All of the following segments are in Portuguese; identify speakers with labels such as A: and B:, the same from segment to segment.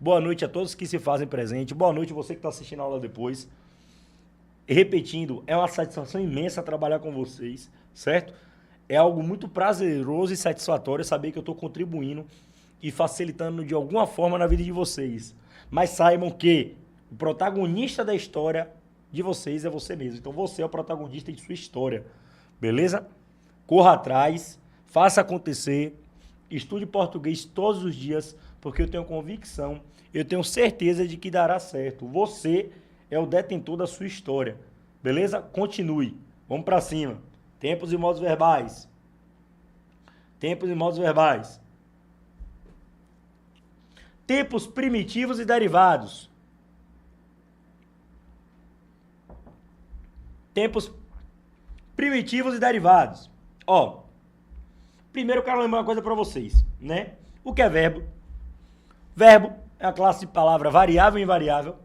A: Boa noite a todos que se fazem presente. Boa noite você que está assistindo a aula depois. E repetindo, é uma satisfação imensa trabalhar com vocês, certo? É algo muito prazeroso e satisfatório saber que eu estou contribuindo e facilitando de alguma forma na vida de vocês. Mas saibam que o protagonista da história de vocês é você mesmo. Então você é o protagonista de sua história, beleza? Corra atrás, faça acontecer, estude português todos os dias, porque eu tenho convicção, eu tenho certeza de que dará certo. Você é o detentor da sua história, beleza? Continue, vamos para cima. Tempos e modos verbais. Tempos e modos verbais. Tempos primitivos e derivados. Tempos primitivos e derivados. Ó, primeiro eu quero lembrar uma coisa para vocês, né? O que é verbo? Verbo é a classe de palavra variável e invariável.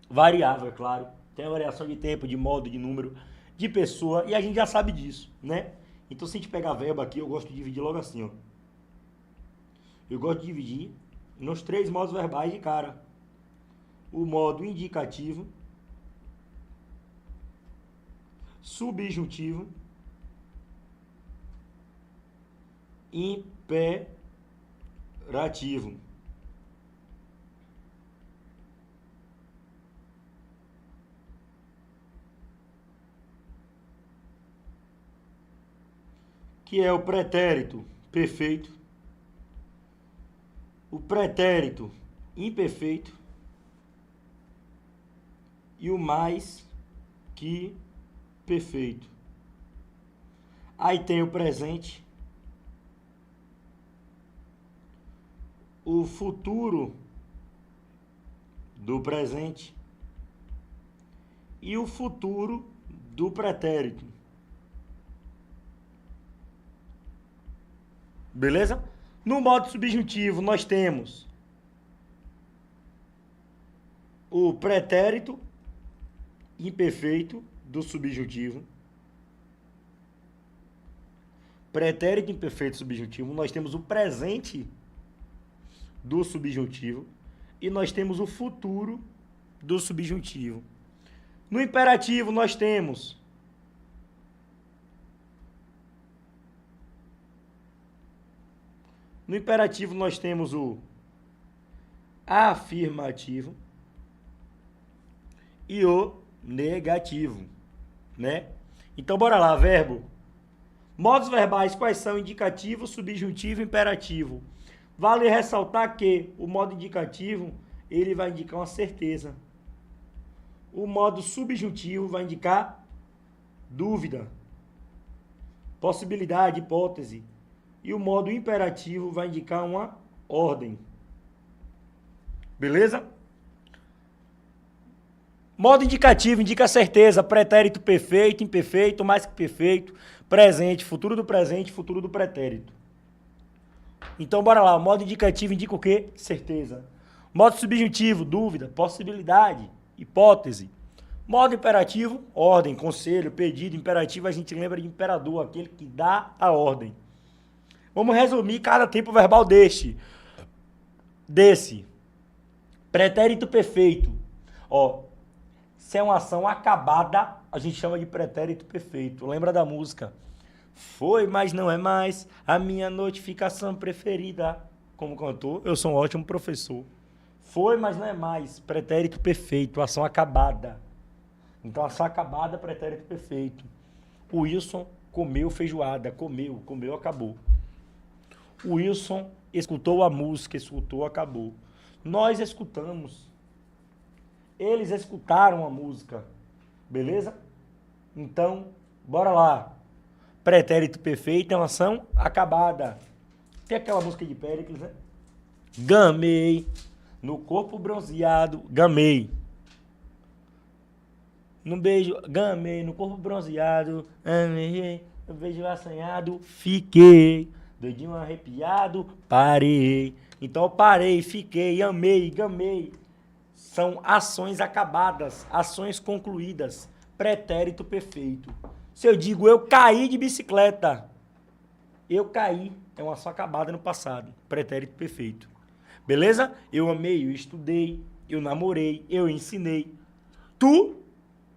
A: Variável, é claro. Tem a variação de tempo, de modo, de número, de pessoa, e a gente já sabe disso, né? Então, se a gente pegar verbo aqui, eu gosto de dividir logo assim, ó. Eu gosto de dividir nos 3 modos verbais de cara. O modo indicativo, subjuntivo, imperativo. Que é o pretérito perfeito, o pretérito imperfeito e o mais que perfeito. Aí tem o presente, o futuro do presente e o futuro do pretérito. Beleza? No modo subjuntivo, nós temos o pretérito imperfeito do subjuntivo. Pretérito imperfeito subjuntivo. Nós temos o presente do subjuntivo. E nós temos o futuro do subjuntivo. No imperativo, nós temos o afirmativo e o negativo, né? Então, bora lá, verbo. Modos verbais, quais são? Indicativo, subjuntivo e imperativo. Vale ressaltar que o modo indicativo, ele vai indicar uma certeza. O modo subjuntivo vai indicar dúvida, possibilidade, hipótese. E o modo imperativo vai indicar uma ordem. Beleza? Modo indicativo indica certeza, pretérito perfeito, imperfeito, mais que perfeito, presente, futuro do pretérito. Então, bora lá. O modo indicativo indica o quê? Certeza. Modo subjuntivo, dúvida, possibilidade, hipótese. Modo imperativo, ordem, conselho, pedido. Imperativo, a gente lembra de imperador, aquele que dá a ordem. Vamos resumir cada tempo verbal desse. Pretérito perfeito. Ó, se é uma ação acabada, a gente chama de pretérito perfeito. Lembra da música? Foi, mas não é mais a minha notificação preferida. Como cantor, eu sou um ótimo professor. Foi, mas não é mais. Pretérito perfeito, ação acabada. Então, ação acabada, pretérito perfeito. O Wilson comeu feijoada. Comeu, acabou. O Wilson escutou a música, escutou, acabou. Nós escutamos. Eles escutaram a música. Beleza? Então, bora lá. Pretérito perfeito é uma ação acabada. Tem aquela música de Péricles, né? Gamei no corpo bronzeado. Gamei. Num beijo, gamei no corpo bronzeado. Amei, no beijo assanhado. Fiquei. Doidinho arrepiado, parei. Então eu parei, fiquei, amei, gamei. São ações acabadas, ações concluídas. Pretérito perfeito. Se eu digo eu caí de bicicleta, eu caí, é uma ação acabada no passado. Pretérito perfeito. Beleza? Eu amei, eu estudei, eu namorei, eu ensinei. Tu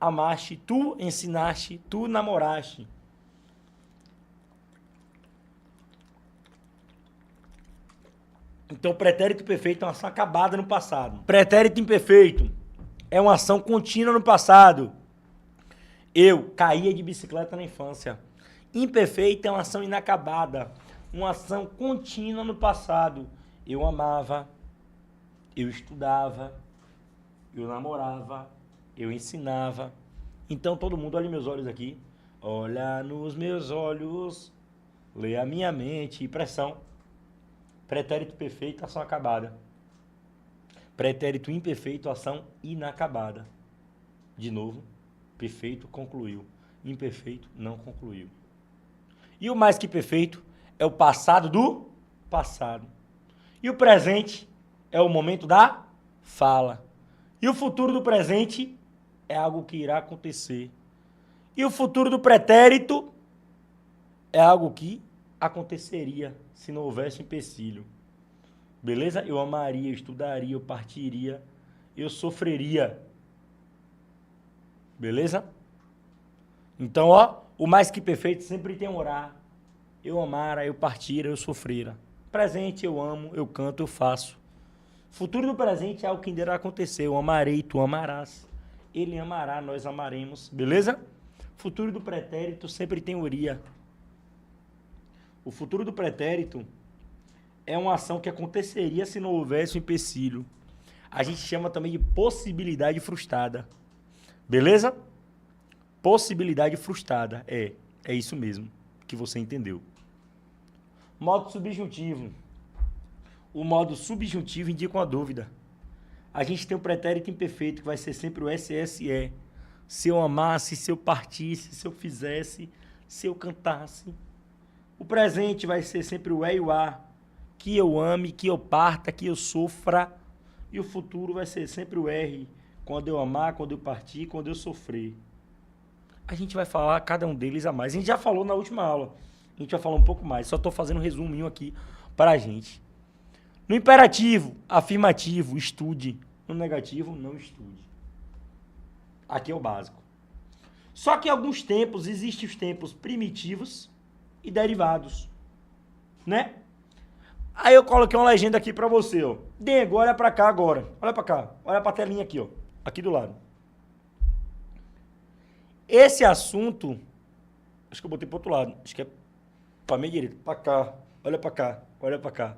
A: amaste, tu ensinaste, tu namoraste. Então, pretérito perfeito é uma ação acabada no passado. Pretérito imperfeito é uma ação contínua no passado. Eu caía de bicicleta na infância. Imperfeito é uma ação inacabada, uma ação contínua no passado. Eu amava, eu estudava, eu namorava, eu ensinava. Então, todo mundo, olha meus olhos aqui. Olha nos meus olhos, lê a minha mente. Pressão. Pretérito perfeito, ação acabada. Pretérito imperfeito, ação inacabada. De novo, perfeito, concluiu. Imperfeito, não concluiu. E o mais que perfeito é o passado do passado. E o presente é o momento da fala. E o futuro do presente é algo que irá acontecer. E o futuro do pretérito é algo que aconteceria se não houvesse empecilho. Beleza? Eu amaria, eu estudaria, eu partiria, eu sofreria. Beleza? Então, ó, o mais que perfeito sempre tem orar. Eu amara, eu partira, eu sofrera. Presente, eu amo, eu canto, eu faço. Futuro do presente é algo que ainda irá acontecer. Eu amarei, tu amarás. Ele amará, nós amaremos. Beleza? Futuro do pretérito sempre tem oria. O futuro do pretérito é uma ação que aconteceria se não houvesse um empecilho. A gente chama também de possibilidade frustrada. Beleza? Possibilidade frustrada. É isso mesmo que você entendeu. Modo subjuntivo. O modo subjuntivo indica uma dúvida. A gente tem o pretérito imperfeito, que vai ser sempre o SSE. Se eu amasse, se eu partisse, se eu fizesse, se eu cantasse. O presente vai ser sempre o e e o a. Que eu ame, que eu parta, que eu sofra. E o futuro vai ser sempre o R. Quando eu amar, quando eu partir, quando eu sofrer. A gente vai falar cada um deles a mais. A gente já falou na última aula. A gente vai falar um pouco mais. Só estou fazendo um resuminho aqui para a gente. No imperativo, afirmativo, estude. No negativo, não estude. Aqui é o básico. Só que em alguns tempos, existem os tempos primitivos e derivados. Né? Aí eu coloquei uma legenda aqui para você, ó. Diego, olha para cá agora. Olha para cá. Olha para a telinha aqui, ó. Aqui do lado. Esse assunto, acho que eu botei para outro lado. Acho que é para minha direita. Para cá. Olha para cá. Olha para cá.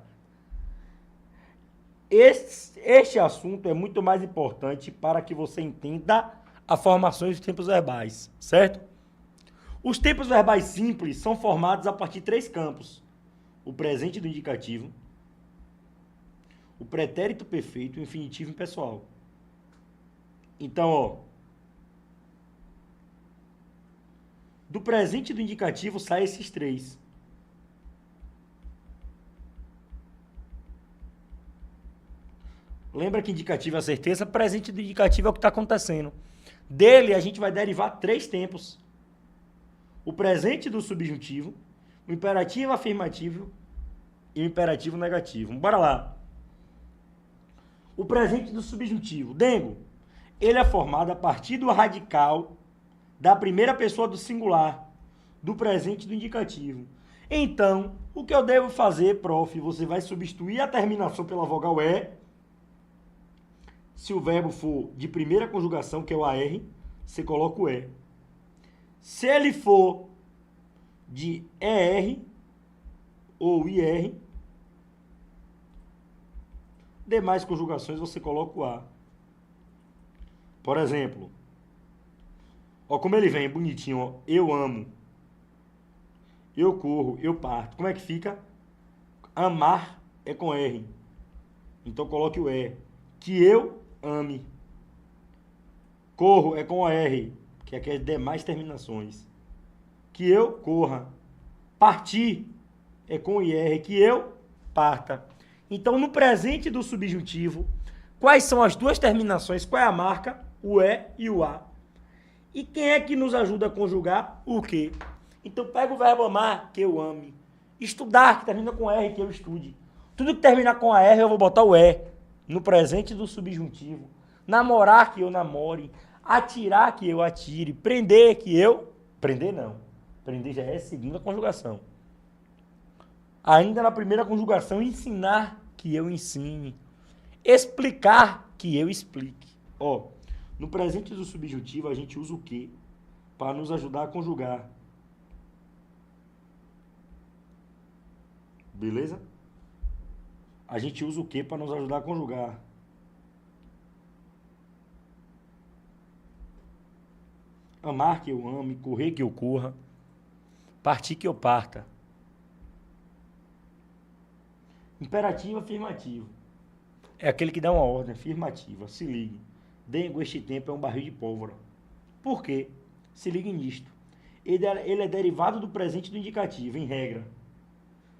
A: Este assunto é muito mais importante para que você entenda a formação dos tempos verbais, certo? Os tempos verbais simples são formados a partir de 3 campos. O presente do indicativo, o pretérito perfeito e o infinitivo impessoal. Então, ó, do presente do indicativo saem esses 3. Lembra que indicativo é a certeza? Presente do indicativo é o que está acontecendo. Dele, a gente vai derivar 3 tempos. O presente do subjuntivo, o imperativo afirmativo e o imperativo negativo. Bora lá. O presente do subjuntivo. Dengo, ele é formado a partir do radical da primeira pessoa do singular, do presente do indicativo. Então, o que eu devo fazer, prof? Você vai substituir a terminação pela vogal E. Se o verbo for de primeira conjugação, que é o AR, você coloca o E. Se ele for de ER ou IR, demais conjugações você coloca o A. Por exemplo, ó como ele vem, bonitinho, ó. Eu amo, eu corro, eu parto. Como é que fica? Amar é com R. Então coloque o E. Que eu ame. Corro é com R, que é as demais terminações. Que eu corra. Partir é com IR, que eu parta. Então, no presente do subjuntivo, quais são as 2 terminações? Qual é a marca? O E e o A. E quem é que nos ajuda a conjugar? O que? Então, pega o verbo amar, que eu ame. Estudar, que termina com R, que eu estude. Tudo que terminar com a R, eu vou botar o E. No presente do subjuntivo. Namorar, que eu namore. Atirar, que eu atire. Prender, que eu... Prender não. Prender já é segunda conjugação. Ainda na primeira conjugação, ensinar, que eu ensine. Explicar, que eu explique. Ó, no presente do subjuntivo, a gente usa o que para nos ajudar a conjugar. Beleza? A gente usa o que para nos ajudar a conjugar? Amar, que eu ame. Correr, que eu corra. Partir, que eu parta. Imperativo afirmativo. É aquele que dá uma ordem afirmativa. Se ligue. Dengo, este tempo é um barril de pólvora. Por quê? Se ligue nisto. Ele é derivado do presente do indicativo, em regra.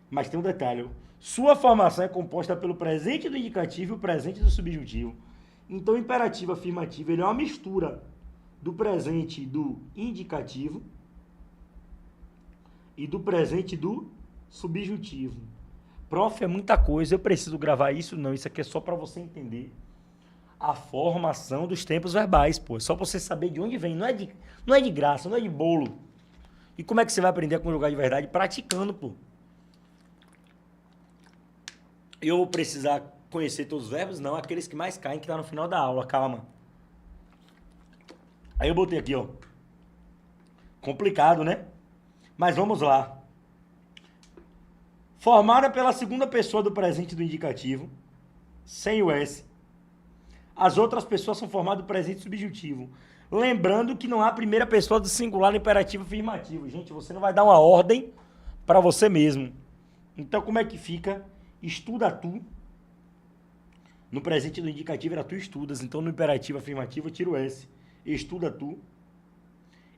A: Mas tem um detalhe. Sua formação é composta pelo presente do indicativo e o presente do subjuntivo. Então, o imperativo afirmativo ele é uma mistura do presente do indicativo e do presente do subjuntivo. Prof, é muita coisa, eu preciso gravar isso? Não, isso aqui é só para você entender a formação dos tempos verbais, pô. É só pra você saber de onde vem, não é de graça, não é de bolo. E como é que você vai aprender a conjugar de verdade? Praticando, pô. Eu vou precisar conhecer todos os verbos? Não, aqueles que mais caem, que tá no final da aula, calma. Aí eu botei aqui, ó. Complicado, né? Mas vamos lá. Formada pela segunda pessoa do presente do indicativo, sem o S. As outras pessoas são formadas do presente subjuntivo. Lembrando que não há primeira pessoa do singular no imperativo afirmativo. Gente, você não vai dar uma ordem para você mesmo. Então, como é que fica? Estuda tu. No presente do indicativo era tu estudas. Então, no imperativo afirmativo, eu tiro o S. Estuda tu.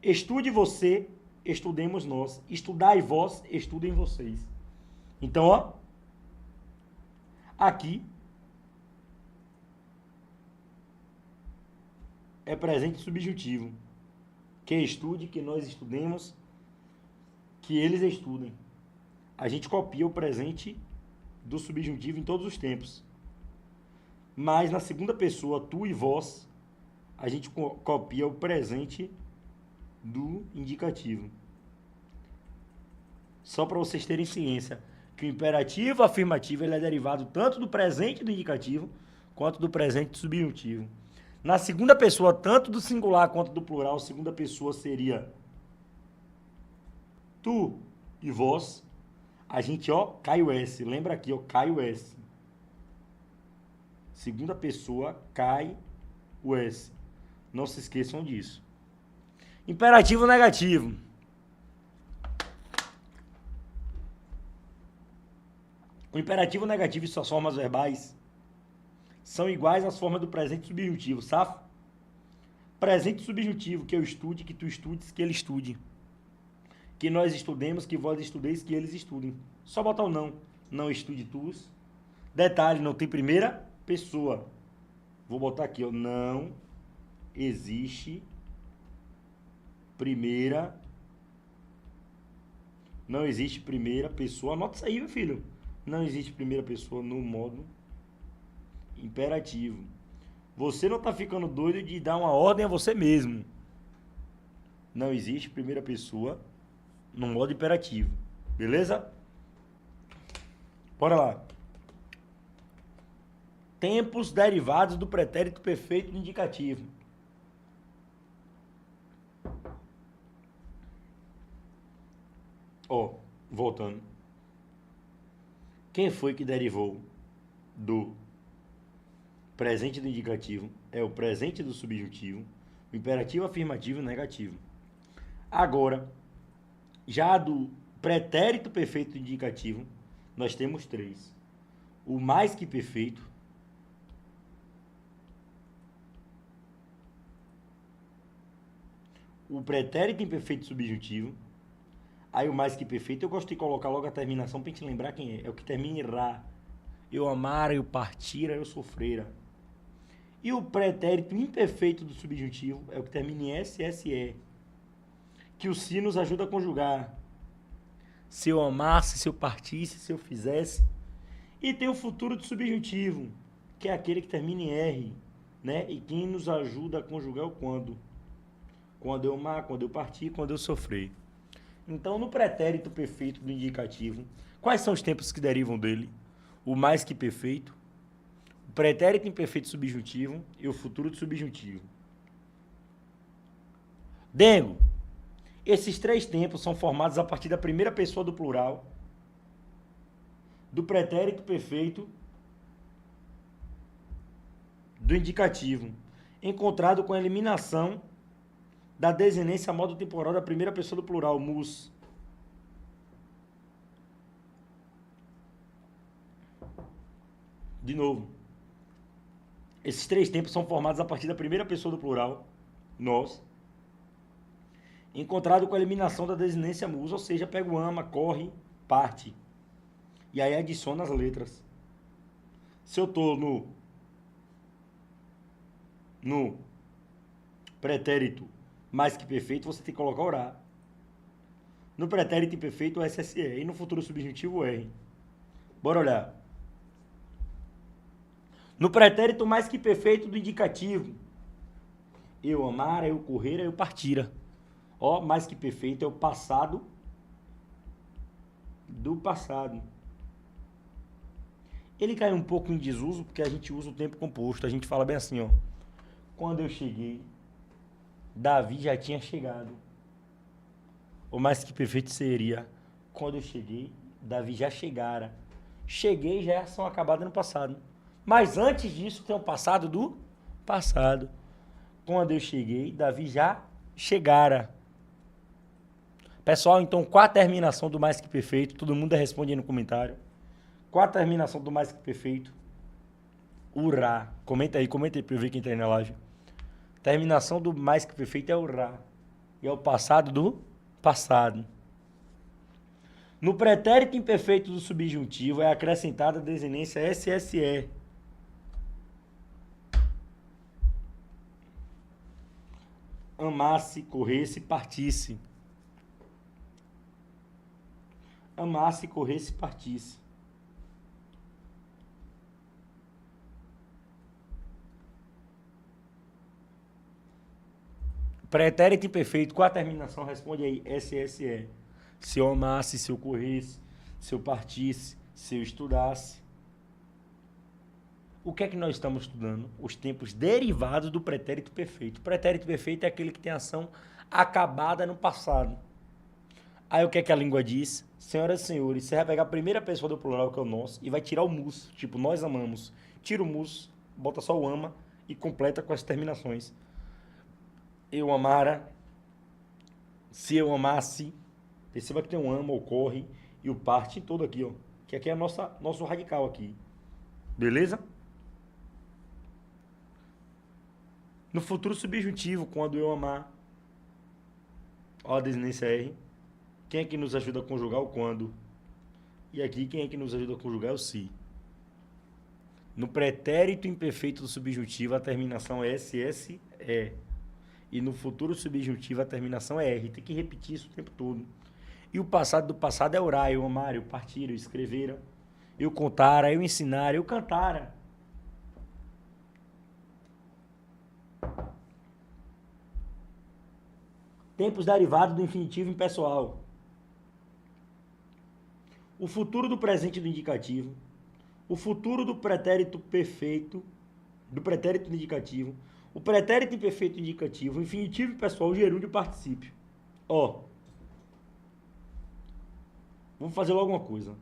A: Estude você, estudemos nós. Estudai vós, estudem vocês. Então, ó. Aqui é presente subjuntivo. Que estude, que nós estudemos, que eles estudem. A gente copia o presente do subjuntivo em todos os tempos. Mas na segunda pessoa, tu e vós, a gente copia o presente do indicativo. Só para vocês terem ciência que o imperativo afirmativo ele é derivado tanto do presente do indicativo quanto do presente do subjuntivo. Na segunda pessoa, tanto do singular quanto do plural, segunda pessoa seria tu e vós. A gente, ó, cai o S. Lembra aqui, ó, cai o S. Segunda pessoa, cai o S. Não se esqueçam disso. Imperativo negativo. O imperativo negativo e suas formas verbais são iguais às formas do presente subjuntivo, sabe? Presente subjuntivo, que eu estude, que tu estudes, que ele estude. Que nós estudemos, que vós estudeis, que eles estudem. Só botar o não. Não estude tus. Detalhe, não tem primeira pessoa. Vou botar aqui, ó. Não existe primeira. Não existe primeira pessoa. Anota isso aí, meu filho. Não existe primeira pessoa no modo imperativo. Você não está ficando doido de dar uma ordem a você mesmo. Não existe primeira pessoa no modo imperativo. Beleza? Bora lá. Tempos derivados do pretérito perfeito do indicativo. Ó, voltando. Quem foi que derivou do presente do indicativo? É o presente do subjuntivo, o imperativo afirmativo e o negativo. Agora, já do pretérito perfeito do indicativo, nós temos três. O mais que perfeito, o pretérito imperfeito subjuntivo, aí o mais que perfeito, eu gosto de colocar logo a terminação para a gente lembrar quem é. É o que termina em ra. Eu amara, eu partira, eu sofrera. E o pretérito imperfeito do subjuntivo é o que termina em SSE. Que o si nos ajuda a conjugar. Se eu amasse, se eu partisse, se eu fizesse. E tem o futuro do subjuntivo, que é aquele que termina em R, né? E quem nos ajuda a conjugar é o quando. Quando eu amar, quando eu partir, quando eu sofrer. Então, no pretérito perfeito do indicativo, quais são os tempos que derivam dele? O mais que perfeito, o pretérito imperfeito subjuntivo e o futuro do subjuntivo. Dengo, esses três tempos são formados a partir da primeira pessoa do plural, do pretérito perfeito, do indicativo, encontrado com a eliminação da desinência modo temporal da primeira pessoa do plural, mus. De novo. Esses três tempos são formados a partir da primeira pessoa do plural, nós, encontrado com a eliminação da desinência mus, ou seja, pega o ama, corre, parte. E aí adiciona as letras. Se eu estou no pretérito mais que perfeito, você tem que colocar orar. No pretérito imperfeito, o SSE. E no futuro subjuntivo, o R. Bora olhar. No pretérito mais que perfeito do indicativo, eu amara, eu correra, eu partira. Ó, mais que perfeito é o passado do passado. Ele cai um pouco em desuso porque a gente usa o tempo composto. A gente fala bem assim, ó. Quando eu cheguei, Davi já tinha chegado. O mais que perfeito seria, quando eu cheguei, Davi já chegara. Cheguei já é ação acabada no passado. Mas antes disso tem o passado do passado. Quando eu cheguei, Davi já chegara. Pessoal, então, qual a terminação do mais que perfeito? Todo mundo responde aí no comentário. Qual a terminação do mais que perfeito? Urá. Comenta aí pra eu ver quem tá aí na live. Terminação do mais que perfeito é urá. E é o passado do passado. No pretérito imperfeito do subjuntivo é acrescentada a desinência SSE. Amasse, corresse, partisse. Amasse, corresse, partisse. Pretérito imperfeito, qual a terminação? Responde aí, SSE. Se eu amasse, se eu corresse, se eu partisse, se eu estudasse. O que é que nós estamos estudando? Os tempos derivados do pretérito perfeito. O pretérito perfeito é aquele que tem ação acabada no passado. Aí o que é que a língua diz? Senhoras e senhores, você vai pegar a primeira pessoa do plural, que é o nós, e vai tirar o mus. Tipo, nós amamos. Tira o mus, bota só o ama e completa com as terminações. Eu amara, se eu amasse, perceba que tem um ama, ocorre, e o parte todo aqui, ó. Que aqui é nosso radical aqui. Beleza? No futuro subjuntivo, quando eu amar, ó a desinência R. Quem é que nos ajuda a conjugar o quando? E aqui, quem é que nos ajuda a conjugar é o se. No pretérito imperfeito do subjuntivo, a terminação é SSE. E no futuro subjuntivo, a terminação é R. Tem que repetir isso o tempo todo. E o passado do passado é orar, eu amar, eu partir, eu escrever, eu contar, eu ensinar, eu cantar. Tempos derivados do infinitivo impessoal. O futuro do presente do indicativo. O futuro do pretérito perfeito, do pretérito do indicativo. O pretérito imperfeito indicativo, o infinitivo impessoal, o gerúndio e o particípio. Ó. Vamos fazer logo uma coisa.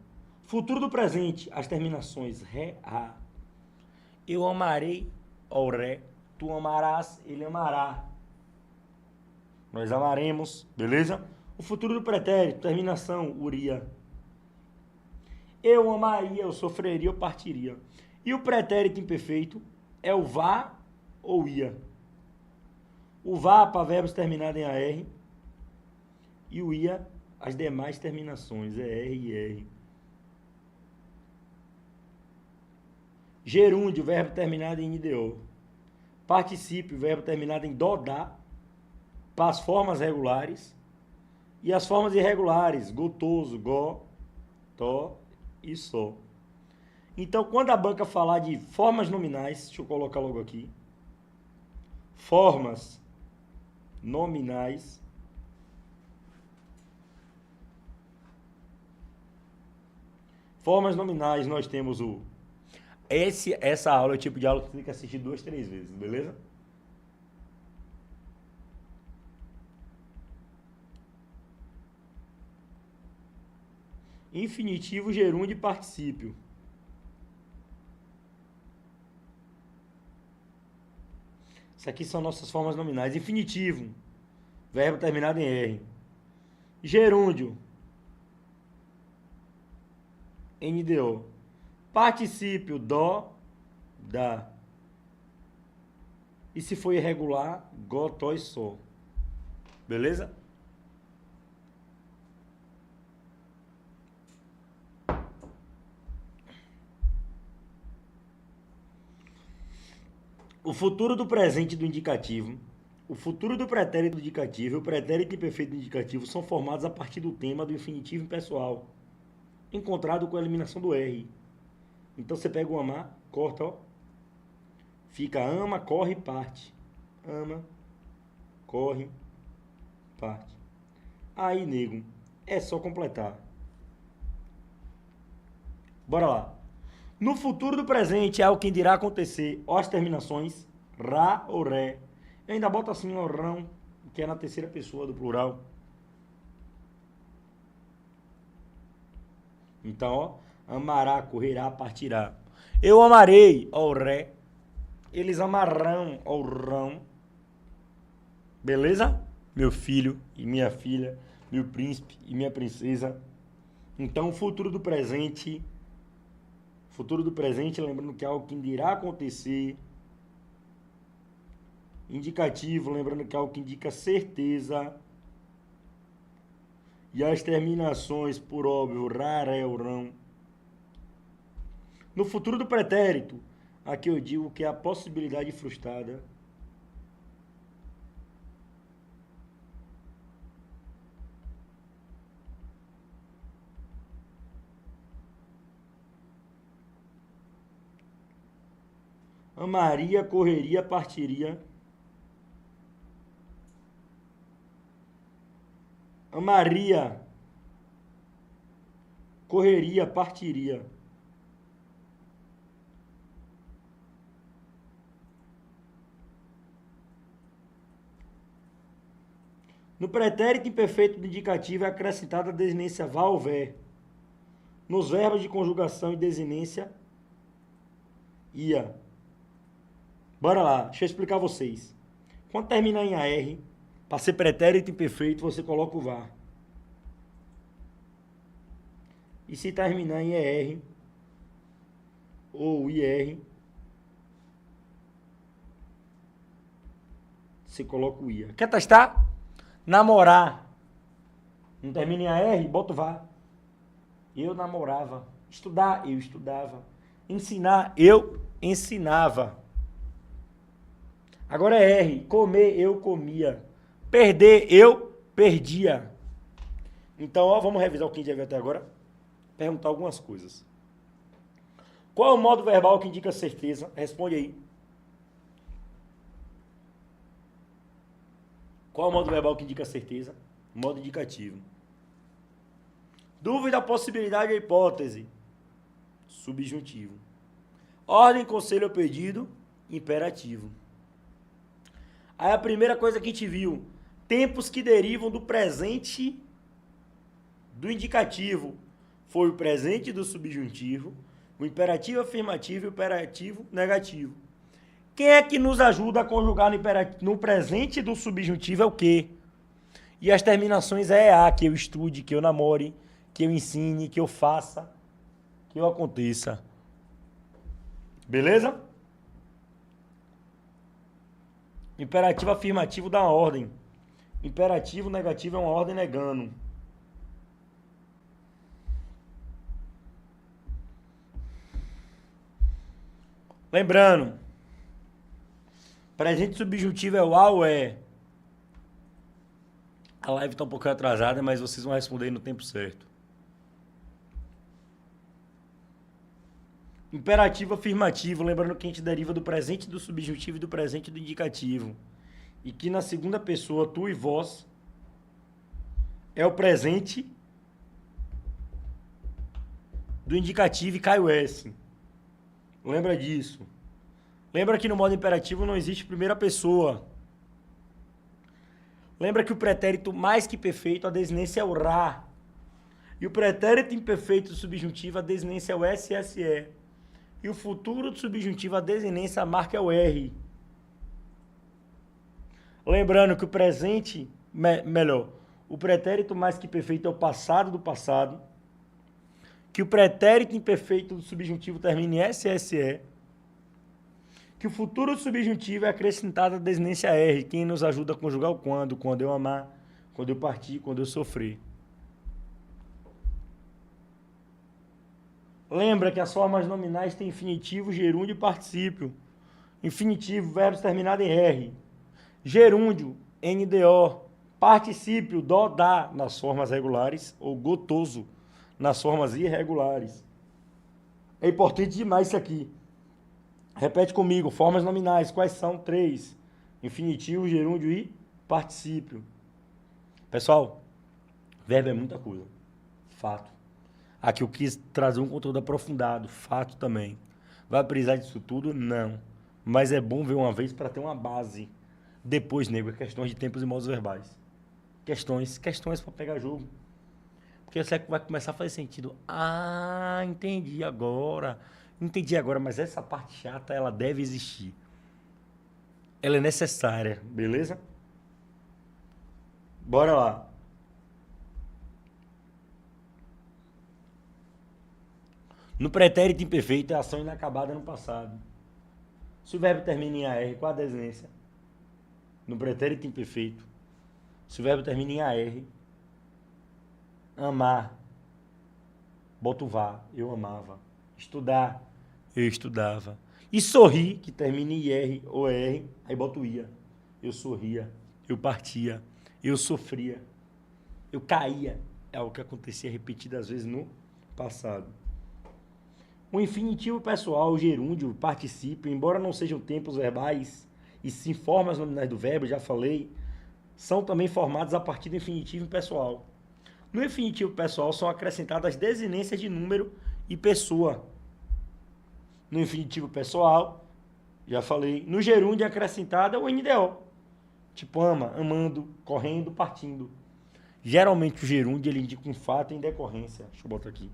A: Futuro do presente, as terminações ré, a. Eu amarei, ó ré. Tu amarás, ele amará. Nós amaremos, beleza? O futuro do pretérito, terminação, uria. Eu amaria, eu sofreria, eu partiria. E o pretérito imperfeito é o vá ou ia. O vá para verbos terminados em AR e o ia as demais terminações, é R e R. Gerúndio, verbo terminado em IDO. Particípio, verbo terminado em dodá, para as formas regulares. E as formas irregulares, gotoso, go, to e só. Então, quando a banca falar de formas nominais, deixa eu colocar logo aqui. Formas nominais. Formas nominais, nós temos o... Essa aula é o tipo de aula que você tem que assistir 2, 3 vezes, beleza? Infinitivo, gerúndio e particípio. Isso aqui são nossas formas nominais. Infinitivo, verbo terminado em R. Gerúndio, NDO. Particípio, dó, dá. E se for irregular, gó, tó e sol. Beleza? O futuro do presente do indicativo, o futuro do pretérito do indicativo e o pretérito imperfeito do indicativo são formados a partir do tema do infinitivo impessoal, encontrado com a eliminação do R. Então você pega o amar, corta, ó. Fica ama, corre, parte. Ama, corre, parte. Aí, nego, é só completar. Bora lá. No futuro do presente é o que irá acontecer. Ó as terminações, ra ou ré. Eu ainda boto assim o rão, que é na terceira pessoa do plural. Então, ó, amará, correrá, partirá. Eu amarei, ó ré. Eles amarrão, ó rão. Beleza? Meu filho e minha filha, meu príncipe e minha princesa. Então, o futuro do presente, lembrando que é algo que irá acontecer. Indicativo, lembrando que é algo que indica certeza. E as terminações, por óbvio, rara é o rão. No futuro do pretérito, aqui eu digo que é a possibilidade frustrada. Amaria, correria, partiria. Amaria, correria, partiria. No pretérito imperfeito do indicativo é acrescentada a desinência vá ou ver. Nos verbos de conjugação e desinência, ia. Bora lá, deixa eu explicar a vocês. Quando terminar em AR, para ser pretérito imperfeito, você coloca o VAR. E se terminar em ER ou IR, você coloca o IA. Quer testar? Namorar. Não termina em AR, bota o VAR. Eu namorava. Estudar, eu estudava. Ensinar, eu ensinava. Agora é R. Comer, eu comia. Perder, eu perdia. Então, ó, vamos revisar o que a gente já viu até agora. Perguntar algumas coisas. Qual é o modo verbal que indica certeza? Responde aí. Qual é o modo verbal que indica certeza? Modo indicativo. Dúvida, possibilidade ou hipótese? Subjuntivo. Ordem, conselho ou pedido? Imperativo. Aí a primeira coisa que a gente viu, tempos que derivam do presente do indicativo, foi o presente do subjuntivo, o imperativo afirmativo e o imperativo negativo. Quem é que nos ajuda a conjugar no presente do subjuntivo é o quê? E as terminações é a, que eu estude, que eu namore, que eu ensine, que eu faça, que eu aconteça. Beleza? Imperativo afirmativo dá uma ordem. Imperativo negativo é uma ordem negando. Lembrando, presente subjuntivo é o a ou é. A live está um pouquinho atrasada, mas vocês vão responder no tempo certo. Imperativo afirmativo, lembrando que a gente deriva do presente do subjuntivo e do presente do indicativo. E que na segunda pessoa, tu e vós, é o presente do indicativo e cai o S. Lembra disso. Lembra que no modo imperativo não existe primeira pessoa. Lembra que o pretérito mais que perfeito, a desinência é o ra. E o pretérito imperfeito do subjuntivo, a desinência é o SSE. E o futuro do subjuntivo, a desinência, a marca é o R. Lembrando que o presente, o pretérito mais que perfeito é o passado do passado. Que o pretérito imperfeito do subjuntivo termina em SSE. Que o futuro do subjuntivo é acrescentado a desinência R, quem nos ajuda a conjugar o quando eu amar, quando eu partir, quando eu sofrer. Lembra que as formas nominais têm infinitivo, gerúndio e particípio. Infinitivo, verbos terminados em R. Gerúndio, NDO. Particípio, dó, dá, nas formas regulares, ou gotoso, nas formas irregulares. É importante demais isso aqui. Repete comigo, formas nominais, quais são? 3. Infinitivo, gerúndio e particípio. Pessoal, verbo é muita coisa. Fato. Aqui eu quis trazer um conteúdo aprofundado, fato também. Vai precisar disso tudo? Não. Mas é bom ver uma vez para ter uma base. Depois, nego, é questões de tempos e modos verbais. Questões para pegar jogo. Porque você vai começar a fazer sentido. Ah, entendi agora, mas essa parte chata, ela deve existir. Ela é necessária, beleza? Bora lá. No pretérito imperfeito é ação inacabada no passado. Se o verbo termina em AR, qual a desinência? No pretérito imperfeito. Se o verbo termina em AR, amar, boto vá, eu amava. Estudar, eu estudava. E sorrir, que termina em IR ou R, aí boto ia. Eu sorria, eu partia, eu sofria, eu caía. É algo que acontecia repetidas vezes no passado. O infinitivo pessoal, o gerúndio, o particípio, embora não sejam tempos verbais e sim formas nominais do verbo, já falei, são também formados a partir do infinitivo pessoal. No infinitivo pessoal são acrescentadas desinências de número e pessoa. No infinitivo pessoal, já falei, no gerúndio é acrescentada o NDO. Tipo ama, amando, correndo, partindo. Geralmente o gerúndio ele indica um fato em decorrência. Deixa eu botar aqui.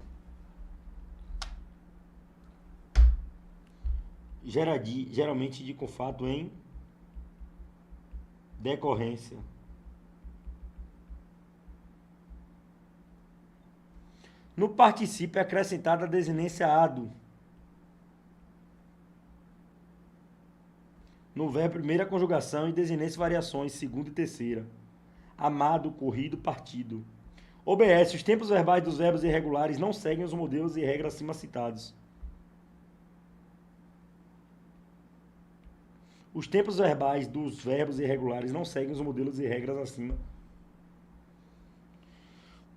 A: Geralmente indica um fato em decorrência. No particípio é acrescentada a desinência ado. No verbo, primeira conjugação e desinência variações, segunda e terceira. Amado, corrido, partido. OBS, os tempos verbais dos verbos irregulares não seguem os modelos e regras acima citados. Os tempos verbais dos verbos irregulares não seguem os modelos e regras acima.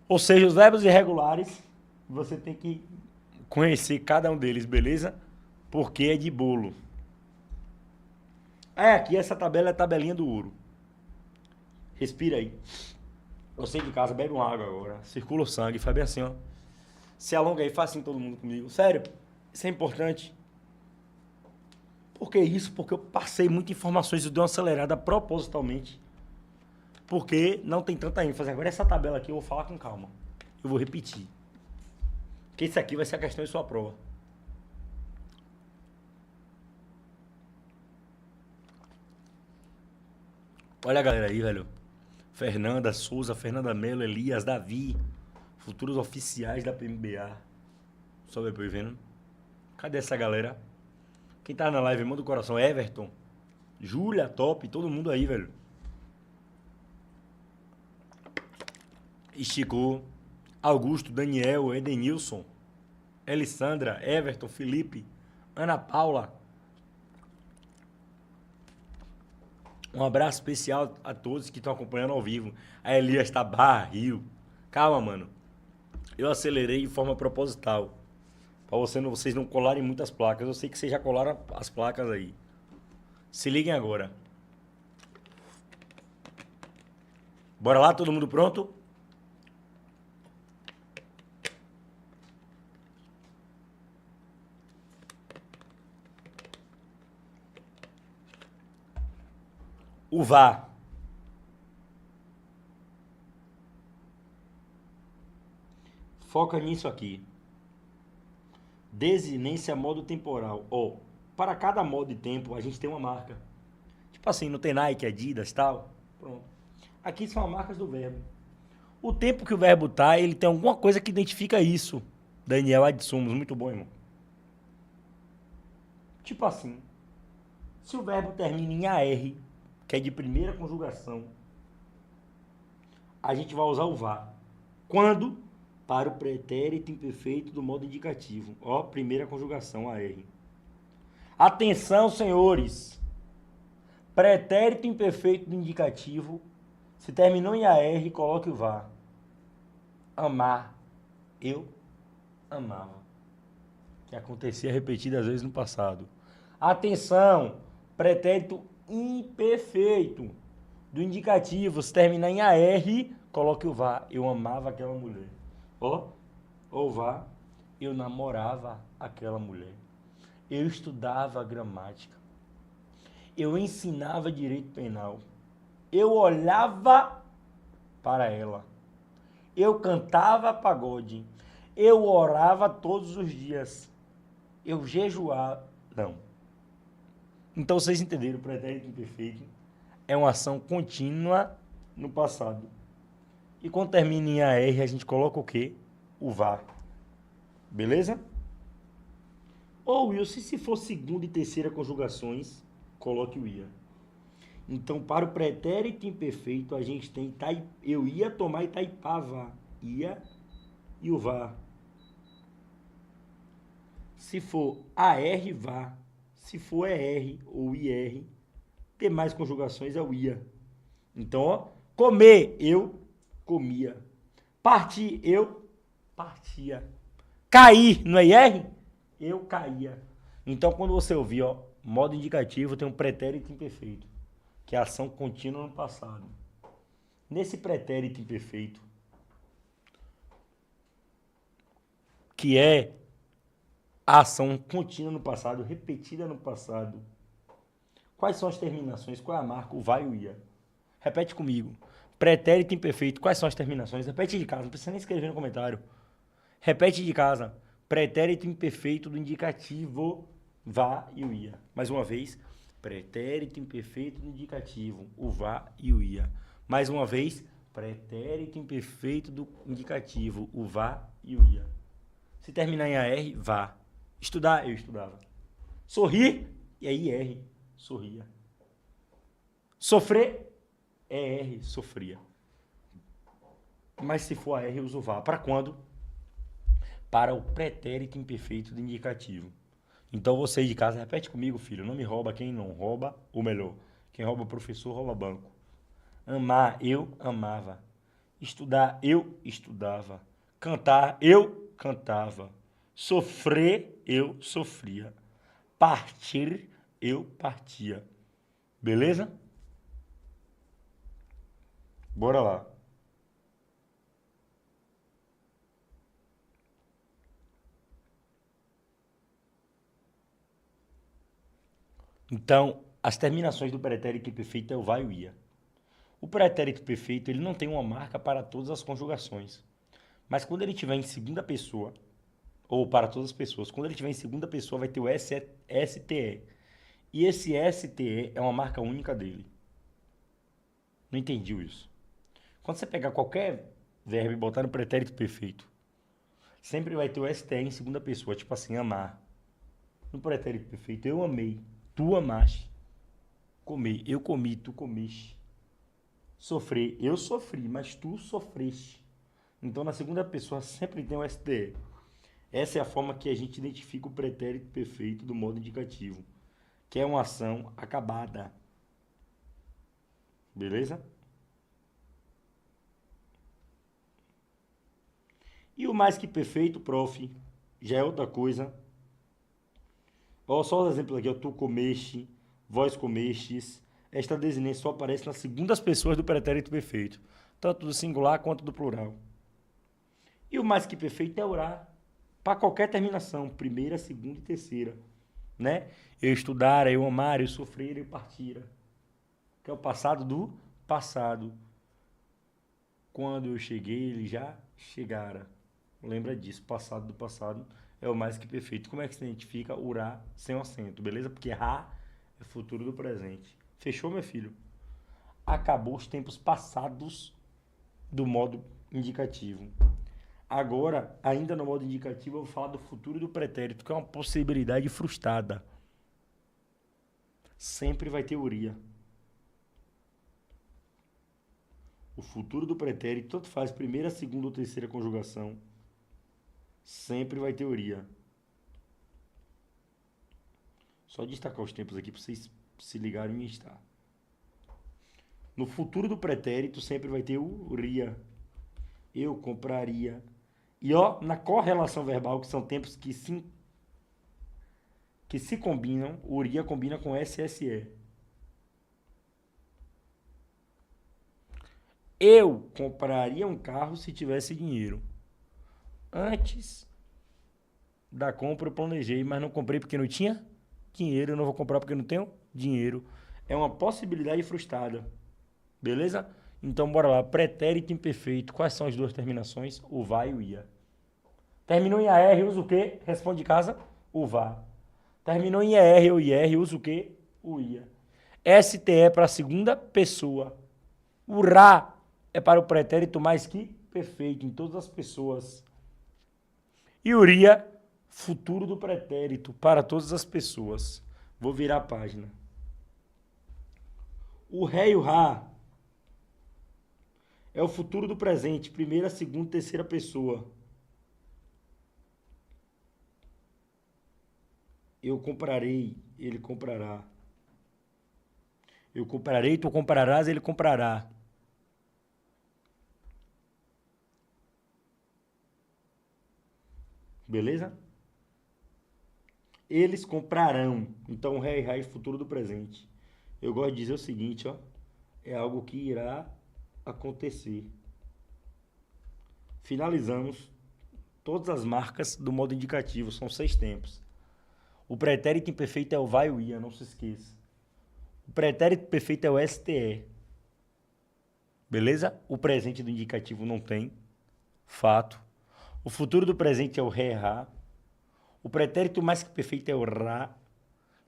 A: Ou seja, os verbos irregulares, você tem que conhecer cada um deles, beleza? Porque é de bolo. Aqui essa tabela é a tabelinha do ouro. Respira aí. Você de casa, bebe uma água agora. Circula o sangue, faz bem assim, ó. Se alonga aí, faz assim todo mundo comigo. Sério, isso é importante. Por que isso? Porque eu passei muitas informações e dei uma acelerada propositalmente. Porque não tem tanta ênfase. Agora essa tabela aqui eu vou falar com calma. Eu vou repetir. Porque isso aqui vai ser a questão de sua prova. Olha a galera aí, velho. Fernanda Souza, Fernanda Melo, Elias, Davi. Futuros oficiais da PMBA. Só depois vendo. Cadê essa galera? Quem tá na live, manda o coração. Everton, Júlia, top, todo mundo aí, velho. Esticou. Augusto, Daniel, Edenilson, Elissandra, Everton, Felipe, Ana Paula. Um abraço especial a todos que estão acompanhando ao vivo. A Elias tá Rio. Calma, mano. Eu acelerei de forma proposital. Para vocês não colarem muitas placas. Eu sei que vocês já colaram as placas aí. Se liguem agora. Bora lá, todo mundo pronto? O vá. Foca nisso aqui. Desinência modo temporal. Ó, para cada modo de tempo a gente tem uma marca. Tipo assim, não tem Nike, Adidas, tal. Pronto. Aqui são as marcas do verbo. O tempo que o verbo tá, ele tem alguma coisa que identifica isso. Daniel Adsumos, muito bom, irmão. Tipo assim, se o verbo termina em AR, que é de primeira conjugação, a gente vai usar o vá. Quando? Para o pretérito imperfeito do modo indicativo. Ó, primeira conjugação, AR. Atenção, senhores. Pretérito imperfeito do indicativo, se terminou em AR, coloque o vá. Amar. Eu amava. Que acontecia repetidas vezes no passado. Atenção. Pretérito imperfeito do indicativo, se terminar em AR, coloque o vá. Eu amava aquela mulher. Ó, ou vá. Eu namorava aquela mulher. Eu estudava gramática. Eu ensinava direito penal. Eu olhava para ela. Eu cantava pagode. Eu orava todos os dias. Eu jejuava. Não. Então vocês entenderam, o pretérito imperfeito é uma ação contínua no passado. E quando termina em AR, a gente coloca o quê? O vá. Beleza? Ou Wilson, se for segunda e terceira conjugações, coloque o ia. Então, para o pretérito imperfeito, a gente tem eu ia tomar Itaipava. Ia e o vá. Se for AR, vá. Se for ER ou IR, tem mais conjugações, é o ia. Então, ó, comer, eu comia. Partir, eu partia. Cair, não é IR? Eu caía. Então, quando você ouvir, ó, modo indicativo, tem um pretérito imperfeito, que é a ação contínua no passado. Nesse pretérito imperfeito, que é a ação contínua no passado, repetida no passado, quais são as terminações? Qual é a marca? O vai e o ia. Repete comigo. Pretérito imperfeito, quais são as terminações? Repete de casa, não precisa nem escrever no comentário. Repete de casa. Pretérito imperfeito do indicativo, vá e o ia. Mais uma vez. Pretérito imperfeito do indicativo, o vá e o ia. Mais uma vez. Pretérito imperfeito do indicativo, o vá e o ia. Se terminar em AR, vá. Estudar, eu estudava. Sorrir, e aí R, sorria. Sofrer, ER, sofria. Mas se for AR, eu uso vá. Para quando? Para o pretérito imperfeito do indicativo. Então você de casa, repete comigo, filho. Não me rouba quem não rouba, ou melhor, quem rouba professor, rouba banco. Amar, eu amava. Estudar, eu estudava. Cantar, eu cantava. Sofrer, eu sofria. Partir, eu partia. Beleza? Bora lá. Então, as terminações do pretérito imperfeito é o vai e o ia. O pretérito perfeito ele não tem uma marca para todas as conjugações. Mas quando ele estiver em segunda pessoa, ou para todas as pessoas, quando ele estiver em segunda pessoa vai ter o STE. E esse STE é uma marca única dele. Não entendi isso. Quando você pegar qualquer verbo e botar no pretérito perfeito, sempre vai ter o STE em segunda pessoa, tipo assim, amar. No pretérito perfeito, eu amei, tu amaste. Comer, eu comi, tu comeste. Sofrer, eu sofri, mas tu sofreste. Então, na segunda pessoa, sempre tem o STE. Essa é a forma que a gente identifica o pretérito perfeito do modo indicativo, que é uma ação acabada. Beleza? E o mais que perfeito, prof. já é outra coisa. Ó, só os exemplos aqui, ó. Tu comeste, vós comestes. Esta desinência só aparece nas segundas pessoas do pretérito perfeito, tanto do singular quanto do plural. E o mais que perfeito é orar para qualquer terminação, primeira, segunda e terceira, né? Eu estudara, eu amara, eu sofrera, eu partira. Que é o passado do passado. Quando eu cheguei, ele já chegara. Lembra disso, passado do passado é o mais que perfeito. Como é que se identifica urá sem o acento, beleza? Porque ra é futuro do presente. Fechou, meu filho? Acabou os tempos passados do modo indicativo. Agora, ainda no modo indicativo, eu vou falar do futuro do pretérito, que é uma possibilidade frustrada. Sempre vai ter uria. O futuro do pretérito, tanto faz primeira, segunda ou terceira conjugação, sempre vai ter uria. Só destacar os tempos aqui para vocês se ligarem em estar. No futuro do pretérito, sempre vai ter uria. Eu compraria. E ó, na correlação verbal, que são tempos que se combinam, uria combina com SSE. Eu compraria um carro se tivesse dinheiro. Antes da compra eu planejei, mas não comprei porque não tinha dinheiro. Eu não vou comprar porque não tenho dinheiro. É uma possibilidade frustrada. Beleza? Então bora lá. Pretérito imperfeito. Quais são as duas terminações? O vai e o ia. Terminou em AR, usa o quê? Responde de casa. O vá. Terminou em ER ou IR, usa o quê? O ia. STE para a segunda pessoa. O RA é para o pretérito mais que perfeito em todas as pessoas. E uria, futuro do pretérito para todas as pessoas. Vou virar a página. O ré e o rá é o futuro do presente, primeira, segunda, terceira pessoa. Eu comprarei, ele comprará. Eu comprarei, tu comprarás, ele comprará. Beleza? Eles comprarão. Então, ré e rá é futuro do presente. Eu gosto de dizer o seguinte, ó. É algo que irá acontecer. Finalizamos todas as marcas do modo indicativo. São 6 tempos. O pretérito imperfeito é o vai e o ia, não se esqueça. O pretérito perfeito é o STE. Beleza? O presente do indicativo não tem. Fato. O futuro do presente é o ré e rá. O pretérito mais que perfeito é o rá.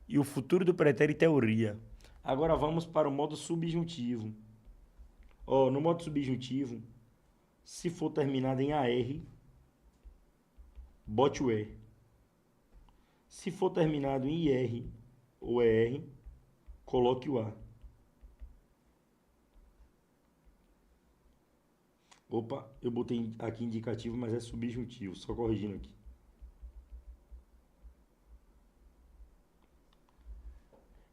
A: E o futuro do pretérito é o ria. Agora vamos para o modo subjuntivo. No modo subjuntivo, se for terminado em AR, bote o E. Se for terminado em IR ou ER, coloque o A. Opa, eu botei aqui indicativo, mas é subjuntivo, só corrigindo aqui.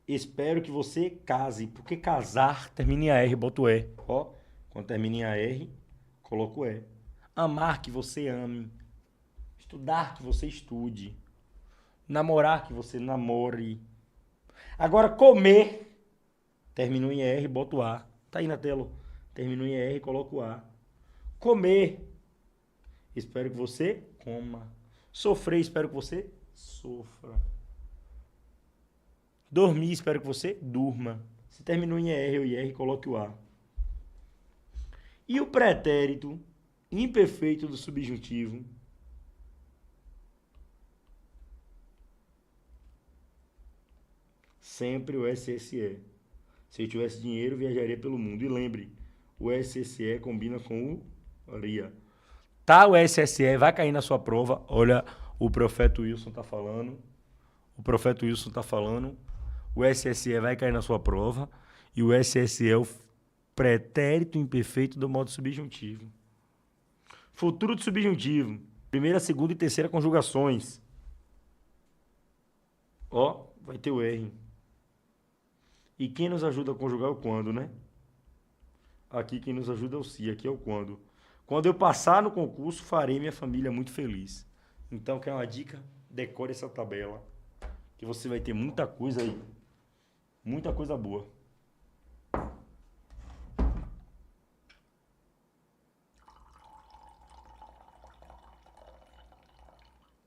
A: Espero que você case, porque casar termina em AR, bota o E. Ó, quando termina em AR, coloca o E. Amar, que você ame. Estudar, que você estude. Namorar, que você namore. Agora, comer, terminou em ER, bota o A. Tá aí na tela. Terminou em ER, coloca o A. Comer, espero que você coma. Sofrer, espero que você sofra. Dormir, espero que você durma. Se terminou em ER ou IR, coloque o A. E o pretérito imperfeito do subjuntivo sempre o SSE. Se eu tivesse dinheiro, viajaria pelo mundo. E lembre, o SSE combina com o ria. Tá, o SSE vai cair na sua prova. Olha, o profeta Wilson tá falando. O profeta Wilson tá falando. O SSE vai cair na sua prova. E o SSE é o pretérito imperfeito do modo subjuntivo. Futuro do subjuntivo. Primeira, segunda e terceira conjugações. Ó, vai ter o R. E quem nos ajuda a conjugar é o quando, né? Aqui quem nos ajuda é o se, aqui é o quando. Quando eu passar no concurso, farei minha família muito feliz. Então, quer uma dica? Decore essa tabela, que você vai ter muita coisa aí. Muita coisa boa.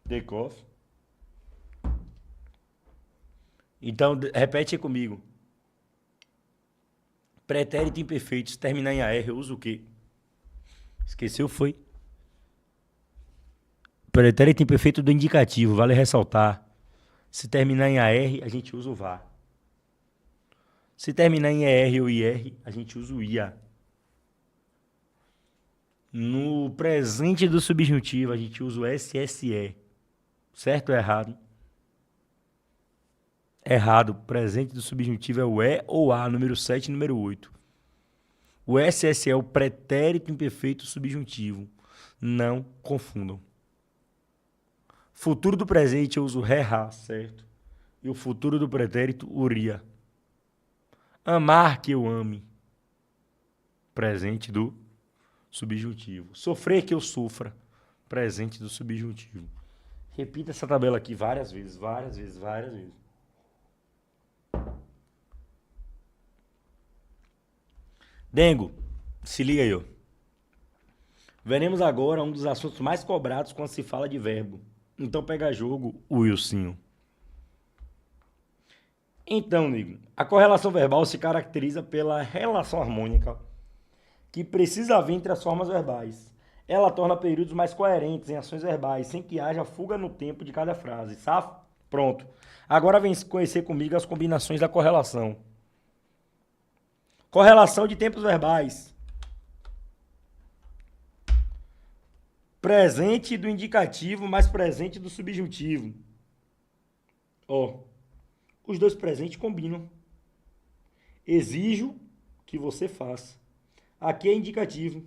A: Decore. Então, repete aí comigo. Pretérito imperfeito, se terminar em AR, eu uso o quê? Esqueceu, foi? Pretérito imperfeito do indicativo, vale ressaltar. Se terminar em AR, a gente usa o VAR. Se terminar em ER ou IR, a gente usa o IA. No presente do subjuntivo, a gente usa o SSE. Certo ou errado? Errado. Presente do subjuntivo é o E ou A, número 7 e número 8. O SSE é o pretérito imperfeito subjuntivo. Não confundam. Futuro do presente eu uso REHA, certo? E o futuro do pretérito, URIA. Amar que eu ame. Presente do subjuntivo. Sofrer que eu sofra. Presente do subjuntivo. Repita essa tabela aqui várias vezes, várias vezes, várias vezes. Dengo, se liga aí, ó. Veremos agora um dos assuntos mais cobrados quando se fala de verbo. Então pega jogo, Wilson. Então, nego, a correlação verbal se caracteriza pela relação harmônica que precisa haver entre as formas verbais. Ela torna períodos mais coerentes em ações verbais, sem que haja fuga no tempo de cada frase, sabe? Pronto. Agora vem conhecer comigo as combinações da correlação. Correlação de tempos verbais. Presente do indicativo mais presente do subjuntivo. Ó, os dois presentes combinam. Exijo que você faça. Aqui é indicativo.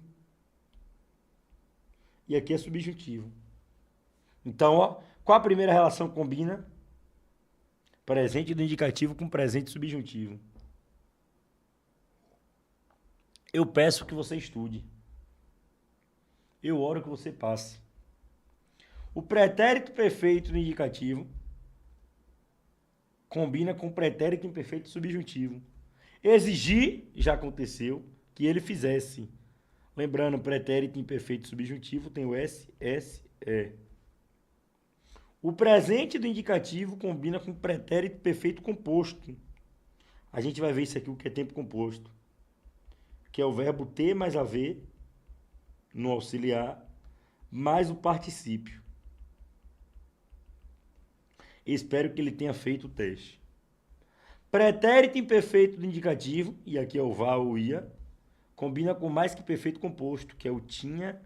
A: E aqui é subjuntivo. Então, ó, qual a primeira relação que combina? Presente do indicativo com presente subjuntivo. Eu peço que você estude. Eu oro que você passe. O pretérito perfeito do indicativo combina com o pretérito imperfeito subjuntivo. Exigir, já aconteceu, que ele fizesse. Lembrando, pretérito imperfeito subjuntivo tem o S, S, E. O presente do indicativo combina com o pretérito perfeito composto. A gente vai ver isso aqui, o que é tempo composto. Que é o verbo ter mais haver no auxiliar, mais o particípio. Espero que ele tenha feito o teste. Pretérito imperfeito do indicativo, e aqui é o vá ou ia, combina com mais que perfeito composto, que é o tinha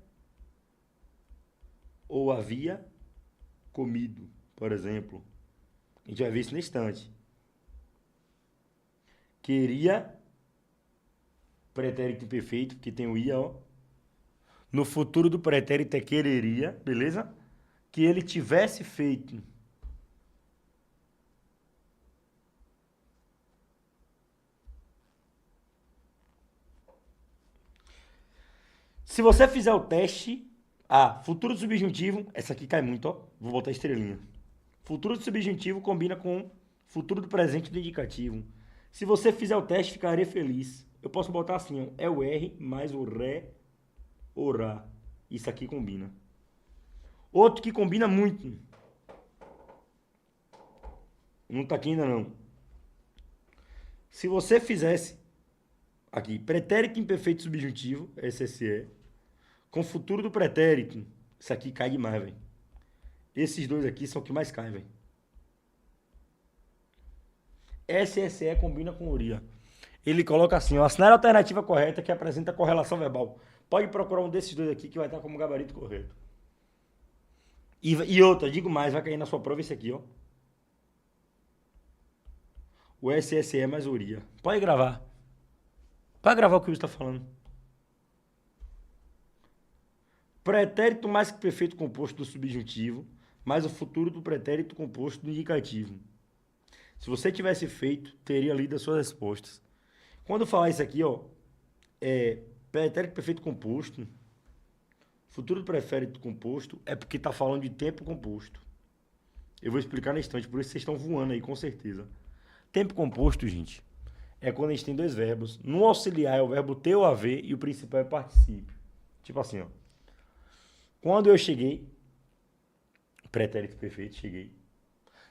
A: ou havia comido, por exemplo. A gente vai ver isso no instante. Queria, pretérito imperfeito, que tem o ia, ó. No futuro do pretérito é quereria, beleza? Que ele tivesse feito. Se você fizer o teste, futuro do subjuntivo, essa aqui cai muito, ó. Vou botar estrelinha. Futuro do subjuntivo combina com futuro do presente do indicativo. Se você fizer o teste, ficaria feliz. Eu posso botar assim, ó, é o R mais o ré, orá. Isso aqui combina. Outro que combina muito. Não tá aqui ainda não. Se você fizesse aqui, pretérito imperfeito subjuntivo, SSE, com futuro do pretérito, isso aqui cai demais, velho. Esses dois aqui são o que mais caem, velho. SSE combina com uria. Ele coloca assim, ó, assinar a alternativa correta que apresenta a correlação verbal. Pode procurar um desses dois aqui que vai estar como gabarito correto. E outra, digo mais, vai cair na sua prova esse aqui, ó. O SSE mais uria. Pode gravar. Pode gravar o que você está falando. Pretérito mais que perfeito composto do subjuntivo, mais o futuro do pretérito composto do indicativo. Se você tivesse feito, teria lido as suas respostas. Quando eu falar isso aqui, ó, pretérito perfeito composto, Futuro do pretérito composto é porque está falando de tempo composto. Eu vou explicar na instante, por isso vocês estão voando aí, com certeza. Tempo composto, gente, é quando a gente tem dois verbos. No auxiliar é o verbo ter ou haver e o principal é particípio. Tipo assim, ó. Quando eu cheguei, pretérito perfeito, cheguei.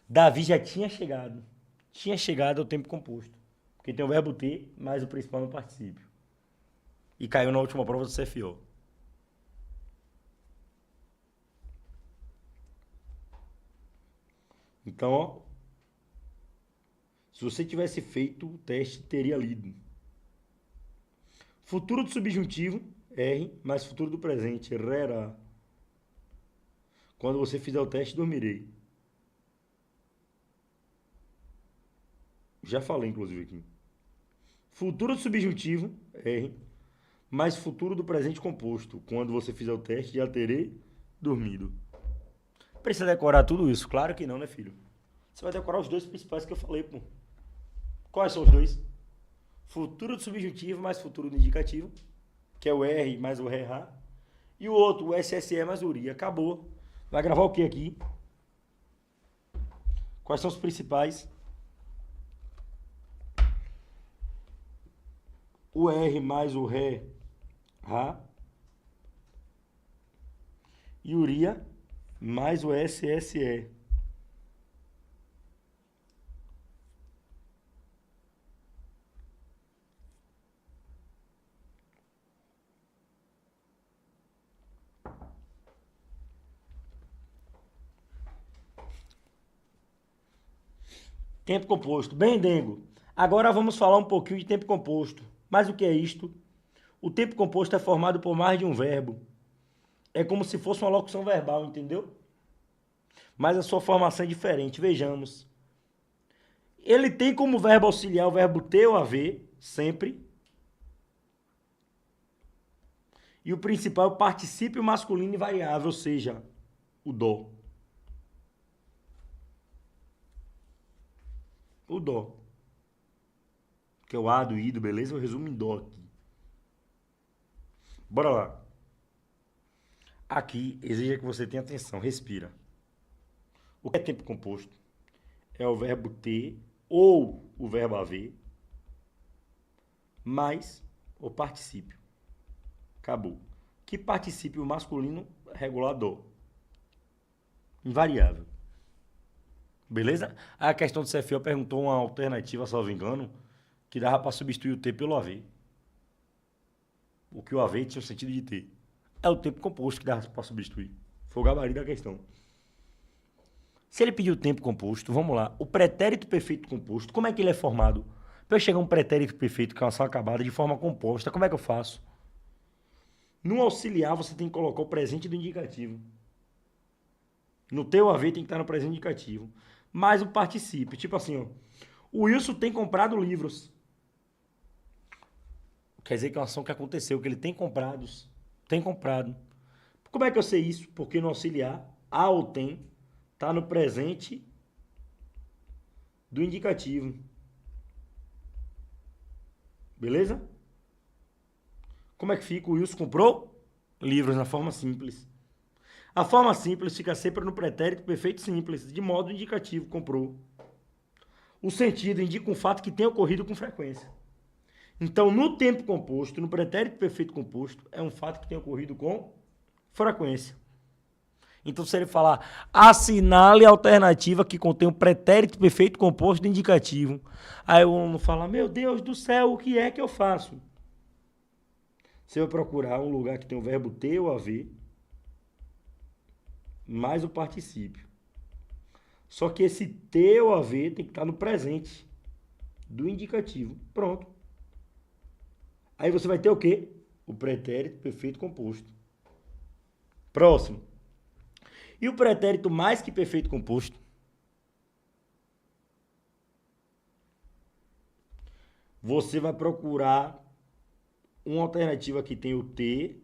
A: Davi já tinha chegado. Tinha chegado ao tempo composto. Porque tem o verbo ter, mais o principal no particípio. E caiu na última prova do CFO. Então, ó, se você tivesse feito o teste, teria lido. Futuro do subjuntivo, R, mais futuro do presente, rera. Quando você fizer o teste, dormirei. Já falei, inclusive, aqui. Futuro do subjuntivo, R, mais futuro do presente composto. Quando você fizer o teste, já terei dormido. Precisa decorar tudo isso? Claro que não, né, filho? Você vai decorar os dois principais que eu falei, pô. Quais são os dois? Futuro do subjuntivo mais futuro do indicativo, que é o R mais o RA. E o outro, o SSE mais o URI. Acabou. Vai gravar o que aqui? Quais são os principais? O R mais o RA. E uria mais o SSE. Tempo composto. Bem, Dengo. Agora vamos falar um pouquinho de tempo composto. Mas o que é isto? O tempo composto é formado por mais de um verbo. É como se fosse uma locução verbal, entendeu? Mas a sua formação é diferente. Vejamos. Ele tem como verbo auxiliar o verbo ter ou haver, sempre. E o principal é o particípio masculino invariável, ou seja, o dó. O dó. Que é o A do I do, beleza? Eu resumo em dó aqui. Bora lá. Aqui exige que você tenha atenção, respira. O que é tempo composto? É o verbo ter ou o verbo haver mais o particípio. Acabou. Que particípio masculino regular dó? Invariável. Beleza? A questão do CFO perguntou uma alternativa, salvo engano, que dava para substituir o ter pelo haver. O que o haver tinha o sentido de ter. É o tempo composto que dava para substituir. Foi o gabarito da questão. Se ele pediu tempo composto, vamos lá. O pretérito perfeito composto, como é que ele é formado? Para eu chegar a um pretérito perfeito, que é uma ação acabada, de forma composta, como é que eu faço? No auxiliar, você tem que colocar o presente do indicativo. No teu haver tem que estar no presente indicativo. Mais o particípio. Tipo assim, ó. O Wilson tem comprado livros. Quer dizer que é uma ação que aconteceu, que ele tem comprado. Tem comprado. Como é que eu sei isso? Porque no auxiliar, a ou tem, está no presente do indicativo. Beleza? Como é que fica? O Wilson comprou livros na forma simples. A forma simples fica sempre no pretérito perfeito simples, de modo indicativo, comprou. O sentido indica um fato que tem ocorrido com frequência. Então, no tempo composto, no pretérito perfeito composto, é um fato que tem ocorrido com frequência. Então, se ele falar, assinale a alternativa que contém o pretérito perfeito composto indicativo. Aí o aluno fala, meu Deus do céu, o que é que eu faço? Você vai procurar um lugar que tem o verbo ter ou haver, mais o particípio. Só que esse ter ou haver tem que estar no presente do indicativo. Pronto. Aí você vai ter o quê? O pretérito perfeito composto. Próximo. E o pretérito mais que perfeito composto? Você vai procurar uma alternativa que tem o ter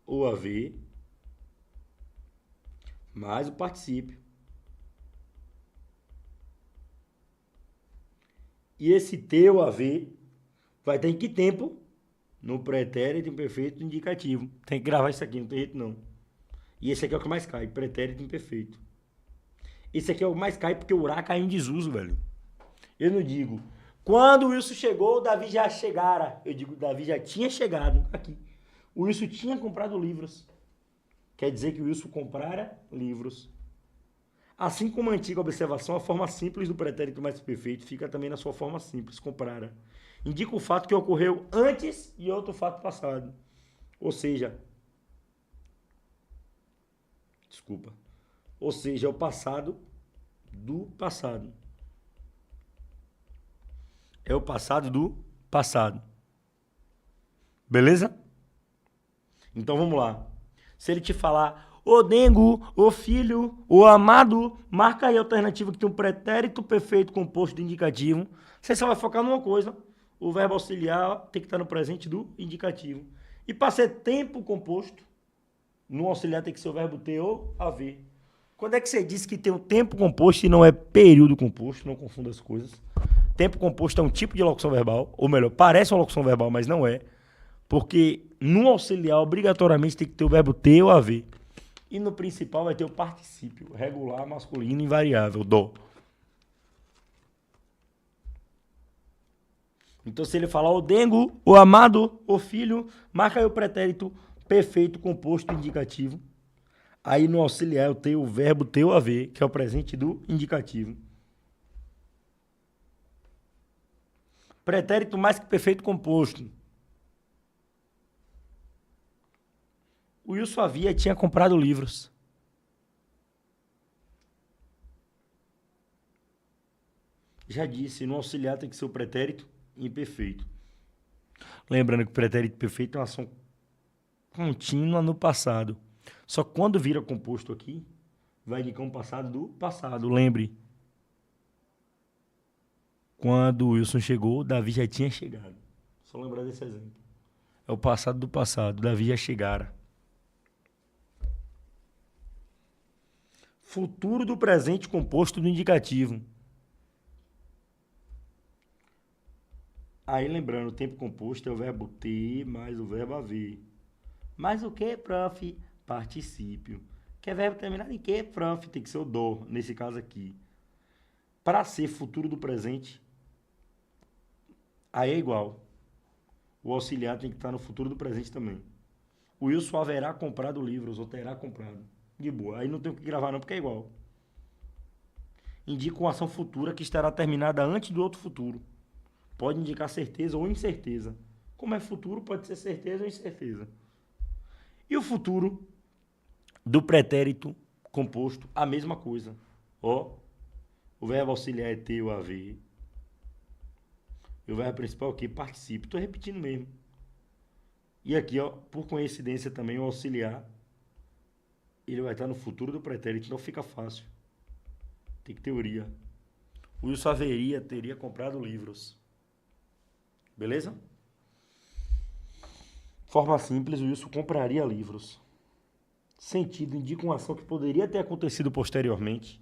A: ou haver mais o particípio. E esse ter ou haver vai ter em que tempo? No pretérito imperfeito indicativo. Tem que gravar isso aqui, não tem jeito não. E esse aqui é o que mais cai, pretérito imperfeito. Esse aqui é o que mais cai porque o Urá caiu em desuso, velho. Eu não digo, quando o Wilson chegou, o Davi já chegara. Eu digo, o Davi já tinha chegado aqui. O Wilson tinha comprado livros. Quer dizer que o Wilson comprara livros. Assim como a antiga observação, a forma simples do pretérito mais perfeito fica também na sua forma simples, comprara. Indica o fato que ocorreu antes e outro fato passado. Ou seja, é o passado do passado. É o passado do passado. Beleza? Então vamos lá. Se ele te falar, ô Dengo, ô filho, ô amado, marca aí a alternativa que tem um pretérito perfeito composto de indicativo. Você só vai focar numa coisa. O verbo auxiliar tem que estar no presente do indicativo. E para ser tempo composto, no auxiliar tem que ser o verbo ter ou haver. Quando é que você diz que tem um tempo composto e não é período composto? Não confunda as coisas. Tempo composto é um tipo de locução verbal, ou melhor, parece uma locução verbal, mas não é. Porque no auxiliar, obrigatoriamente, tem que ter o verbo ter ou haver. E no principal vai ter o particípio, regular, masculino, invariável, do. Então, se ele falar o dengo, o amado, o filho, marca aí o pretérito perfeito composto indicativo. Aí no auxiliar eu tenho o verbo ter ou haver, que é o presente do indicativo. Pretérito mais que perfeito composto. O Wilson tinha comprado livros. Já disse, no auxiliar tem que ser o pretérito imperfeito. Lembrando que o pretérito perfeito é uma ação contínua no passado. Só que quando vira composto aqui, vai indicar um passado do passado. Lembre. Quando o Wilson chegou, Davi já tinha chegado. Só lembrar desse exemplo. É o passado do passado. Davi já chegara. Futuro do presente composto do indicativo. Aí lembrando, o tempo composto é o verbo ter mais o verbo haver. Mais o que, prof? Particípio. Que é verbo terminado em que, prof? Tem que ser o do, nesse caso aqui. Para ser futuro do presente, aí é igual. O auxiliar tem que estar no futuro do presente também. O Wilson haverá comprado livros ou terá comprado. De boa. Aí não tem o que gravar não, porque é igual. Indica uma ação futura que estará terminada antes do outro futuro. Pode indicar certeza ou incerteza. Como é futuro, pode ser certeza ou incerteza. E o futuro do pretérito composto, a mesma coisa. Ó, o verbo auxiliar é ter ou haver. E o verbo principal é o quê? Participe. Estou repetindo mesmo. E aqui, ó, por coincidência também, o auxiliar, ele vai estar no futuro do pretérito, então fica fácil. Tem que teoria. O Wilson teria comprado livros. Beleza? Forma simples, o Wilson compraria livros. Sentido indica uma ação que poderia ter acontecido posteriormente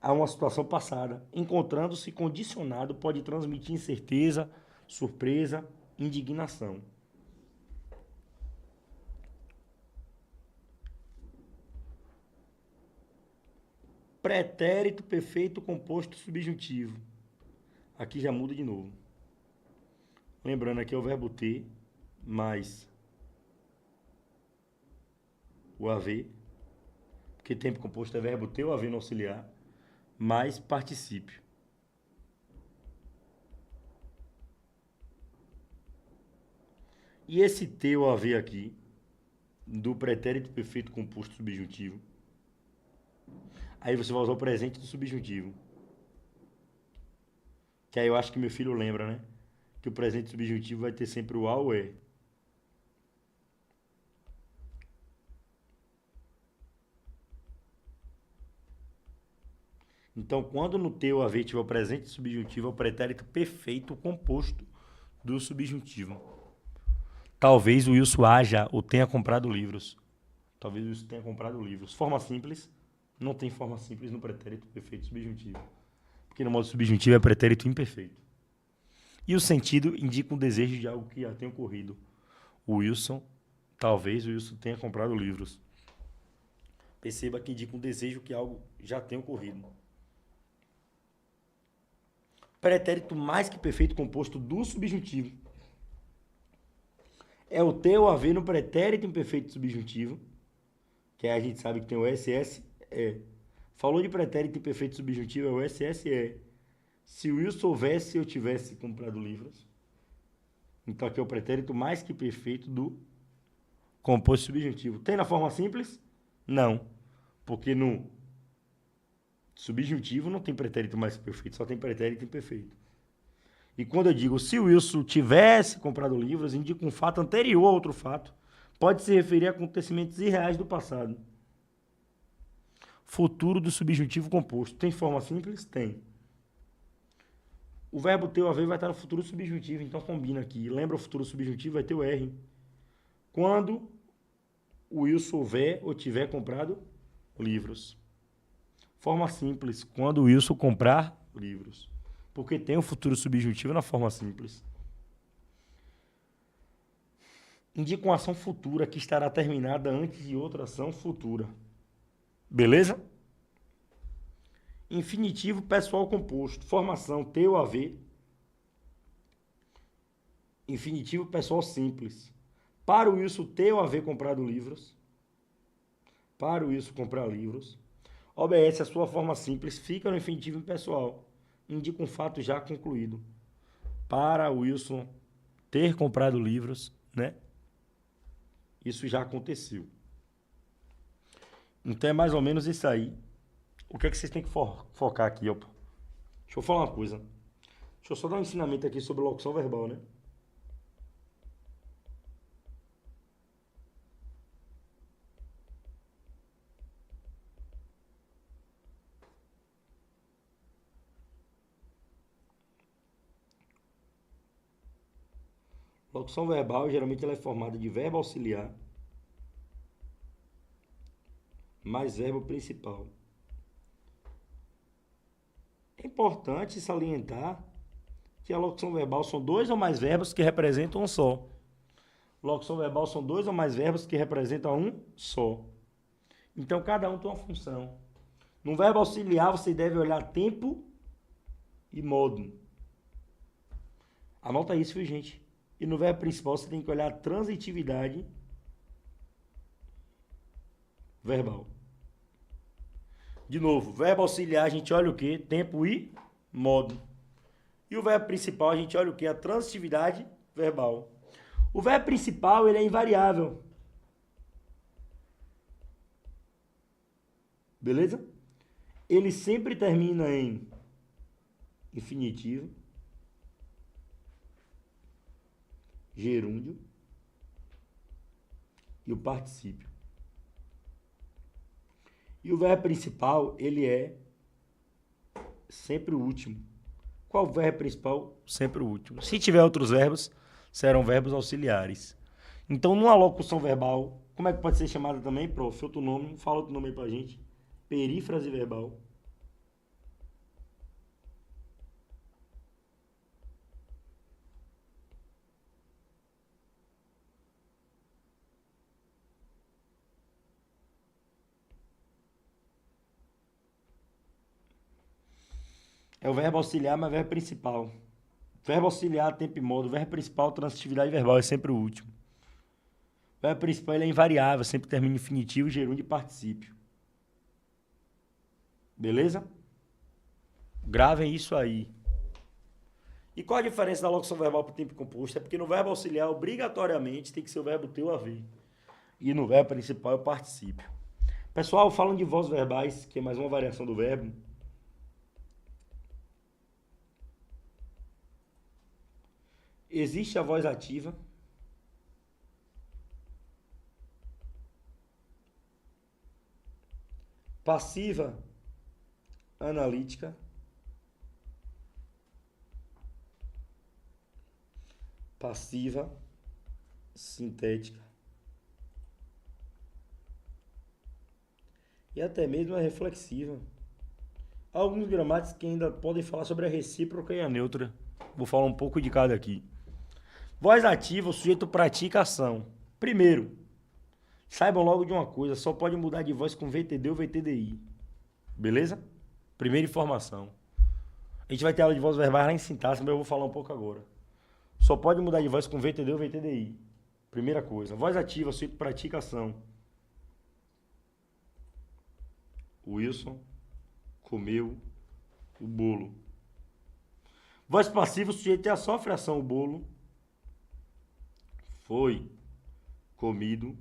A: a uma situação passada. Encontrando-se condicionado, pode transmitir incerteza, surpresa, indignação. Pretérito perfeito composto subjuntivo. Aqui já muda de novo. Lembrando, aqui é o verbo ter mais o haver, porque tempo composto é verbo ter ou haver no auxiliar, mais particípio. E esse ter ou haver aqui, do pretérito perfeito composto subjuntivo, aí você vai usar o presente do subjuntivo. Que aí eu acho que meu filho lembra, né? Que o presente subjuntivo vai ter sempre o a ou é. Então, quando no ter ou haver tiver o presente subjuntivo, é o pretérito perfeito composto do subjuntivo. Talvez o Wilson haja ou tenha comprado livros. Talvez o Wilson tenha comprado livros. Forma simples. Não tem forma simples no pretérito perfeito subjuntivo. Porque no modo subjuntivo é pretérito imperfeito. E o sentido indica um desejo de algo que já tenha ocorrido. Talvez o Wilson tenha comprado livros. Perceba que indica um desejo que algo já tenha ocorrido. Pretérito mais que perfeito composto do subjuntivo. É o ter ou haver no pretérito imperfeito subjuntivo, que a gente sabe que tem o SSE. Falou de pretérito imperfeito subjuntivo, é o SSE. Se o Wilson soubesse, eu tivesse comprado livros. Então aqui é o pretérito mais que perfeito do composto subjuntivo. Tem na forma simples? Não. Porque no subjuntivo não tem pretérito mais que perfeito, só tem pretérito imperfeito. E quando eu digo se o Wilson tivesse comprado livros, indica um fato anterior a outro fato. Pode se referir a acontecimentos irreais do passado. Futuro do subjuntivo composto. Tem forma simples? Tem. O verbo ter ou haver vai estar no futuro subjuntivo, então combina aqui. Lembra o futuro subjuntivo? Vai ter o R. Quando o Wilson houver ou tiver comprado livros. Forma simples. Quando o Wilson comprar livros. Porque tem o futuro subjuntivo na forma simples. Indica uma ação futura que estará terminada antes de outra ação futura. Beleza? Infinitivo pessoal composto. Formação ter ou haver. Infinitivo pessoal simples. Para o Wilson ter ou haver comprado livros. Para o Wilson comprar livros. Obedece a sua forma simples. Fica no infinitivo impessoal. Indica um fato já concluído. Para o Wilson ter comprado livros, né? Isso já aconteceu. Então é mais ou menos isso aí. O que é que vocês têm que focar aqui, opa? Deixa eu falar uma coisa. Deixa eu só dar um ensinamento aqui sobre locução verbal, né? Locução verbal, geralmente ela é formada de verbo auxiliar mais verbo principal. É importante salientar que a locução verbal são dois ou mais verbos que representam um só. Locução verbal são dois ou mais verbos que representam um só. Então, cada um tem uma função. No verbo auxiliar, você deve olhar tempo e modo. Anota isso, viu, gente? E no verbo principal, você tem que olhar a transitividade verbal. De novo, verbo auxiliar, a gente olha o quê? Tempo e modo. E o verbo principal, a gente olha o quê? A transitividade verbal. O verbo principal, ele é invariável. Beleza? Ele sempre termina em infinitivo, gerúndio e o particípio. E o verbo principal, ele é sempre o último. Qual o verbo principal? Sempre o último. Se tiver outros verbos, serão verbos auxiliares. Então, numa locução verbal, como é que pode ser chamada também, prof? Outro nome, fala outro nome aí pra gente. Perífrase verbal. É o verbo auxiliar, mas verbo principal. Verbo auxiliar, tempo e modo. Verbo principal, transitividade verbal, é sempre o último. O verbo principal ele é invariável, sempre termina em infinitivo, gerúndio e particípio. Beleza? Gravem isso aí. E qual a diferença da locução verbal para o tempo composto? É porque no verbo auxiliar, obrigatoriamente, tem que ser o verbo ter ou haver. E no verbo principal é o particípio. Pessoal, falando de vozes verbais, que é mais uma variação do verbo. Existe a voz ativa. Passiva analítica. Passiva sintética. E até mesmo a reflexiva. Há alguns gramáticos que ainda podem falar sobre a recíproca e a neutra. Vou falar um pouco de cada aqui. Voz ativa, o sujeito pratica ação. Primeiro, Saibam logo de uma coisa, só pode mudar de voz com VTD ou VTDI. Beleza? Primeira informação. A gente vai ter aula de voz verbais lá em sintaxe, mas eu vou falar um pouco agora. Só pode mudar de voz com VTD ou VTDI. Primeira coisa. Voz ativa, sujeito pratica ação. O Wilson comeu o bolo. Voz passiva, o sujeito já sofre ação, o bolo foi comido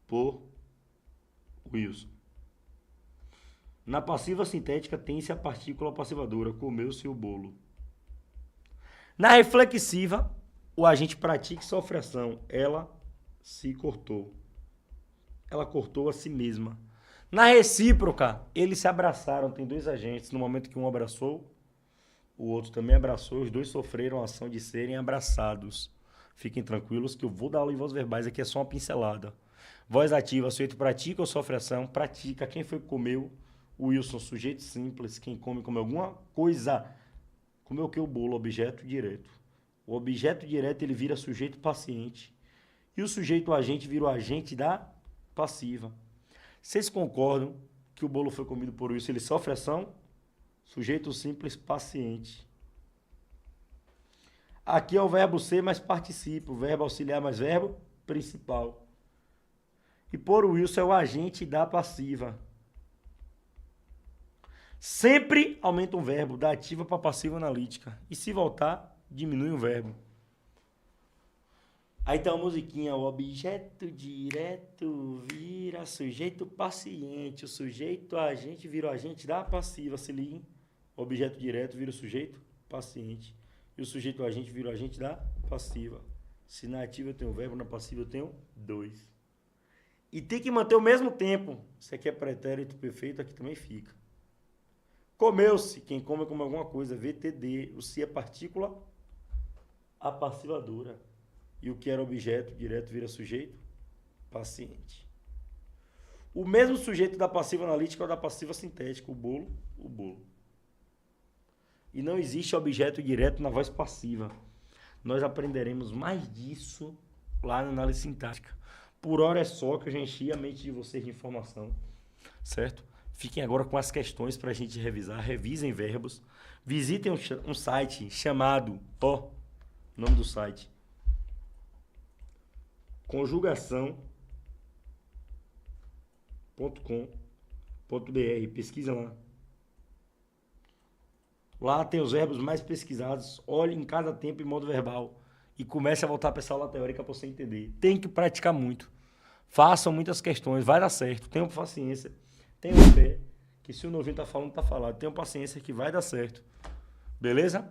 A: por Wilson. Na passiva sintética tem-se a partícula passivadora, comeu-se o bolo. Na reflexiva, o agente pratica e sofre ação, ela se cortou. Ela cortou a si mesma. Na recíproca, eles se abraçaram, tem dois agentes, no momento que um abraçou, o outro também abraçou, os dois sofreram a ação de serem abraçados. Fiquem tranquilos que eu vou dar aula em voz verbais, aqui é só uma pincelada. Voz ativa, sujeito pratica ou sofre ação, pratica, quem foi que comeu? O Wilson, sujeito simples, quem come alguma coisa. Comeu o que? O bolo, objeto direto. O objeto direto ele vira sujeito paciente. E o sujeito agente vira o agente da passiva. Vocês concordam que o bolo foi comido por Wilson? Ele sofre ação? Sujeito simples paciente. Aqui é o verbo ser mais participo, verbo auxiliar mais verbo principal. E por Wilson é o agente da passiva. Sempre aumenta um verbo, da ativa para passiva analítica. E se voltar, diminui o verbo. Aí tem uma musiquinha, o objeto direto vira sujeito paciente. O sujeito agente vira o agente da passiva. Se liguem, o objeto direto vira o sujeito paciente. E o sujeito agente vira o agente da passiva. Se na ativa eu tenho um verbo, na passiva eu tenho dois. E tem que manter o mesmo tempo. Isso aqui é pretérito perfeito, aqui também fica. Comeu-se, quem come alguma coisa, VTD. O se é partícula apassivadora. E o que era objeto direto vira sujeito paciente. O mesmo sujeito da passiva analítica é o da passiva sintética. O bolo, o bolo. E não existe objeto direto na voz passiva. Nós aprenderemos mais disso lá na análise sintática. Por hora é só que eu já enchi a mente de vocês de informação, certo? Fiquem agora com as questões para a gente revisar. Revisem verbos. Visitem um site chamado, nome do site, conjugação.com.br. Pesquisa lá. Lá tem os verbos mais pesquisados. Olhe em cada tempo em modo verbal. E comece a voltar para essa aula teórica para você entender. Tem que praticar muito. Façam muitas questões. Vai dar certo. Tenham paciência. Tenham fé. Que se o novinho tá falando, tá falado. Tenham paciência que vai dar certo. Beleza?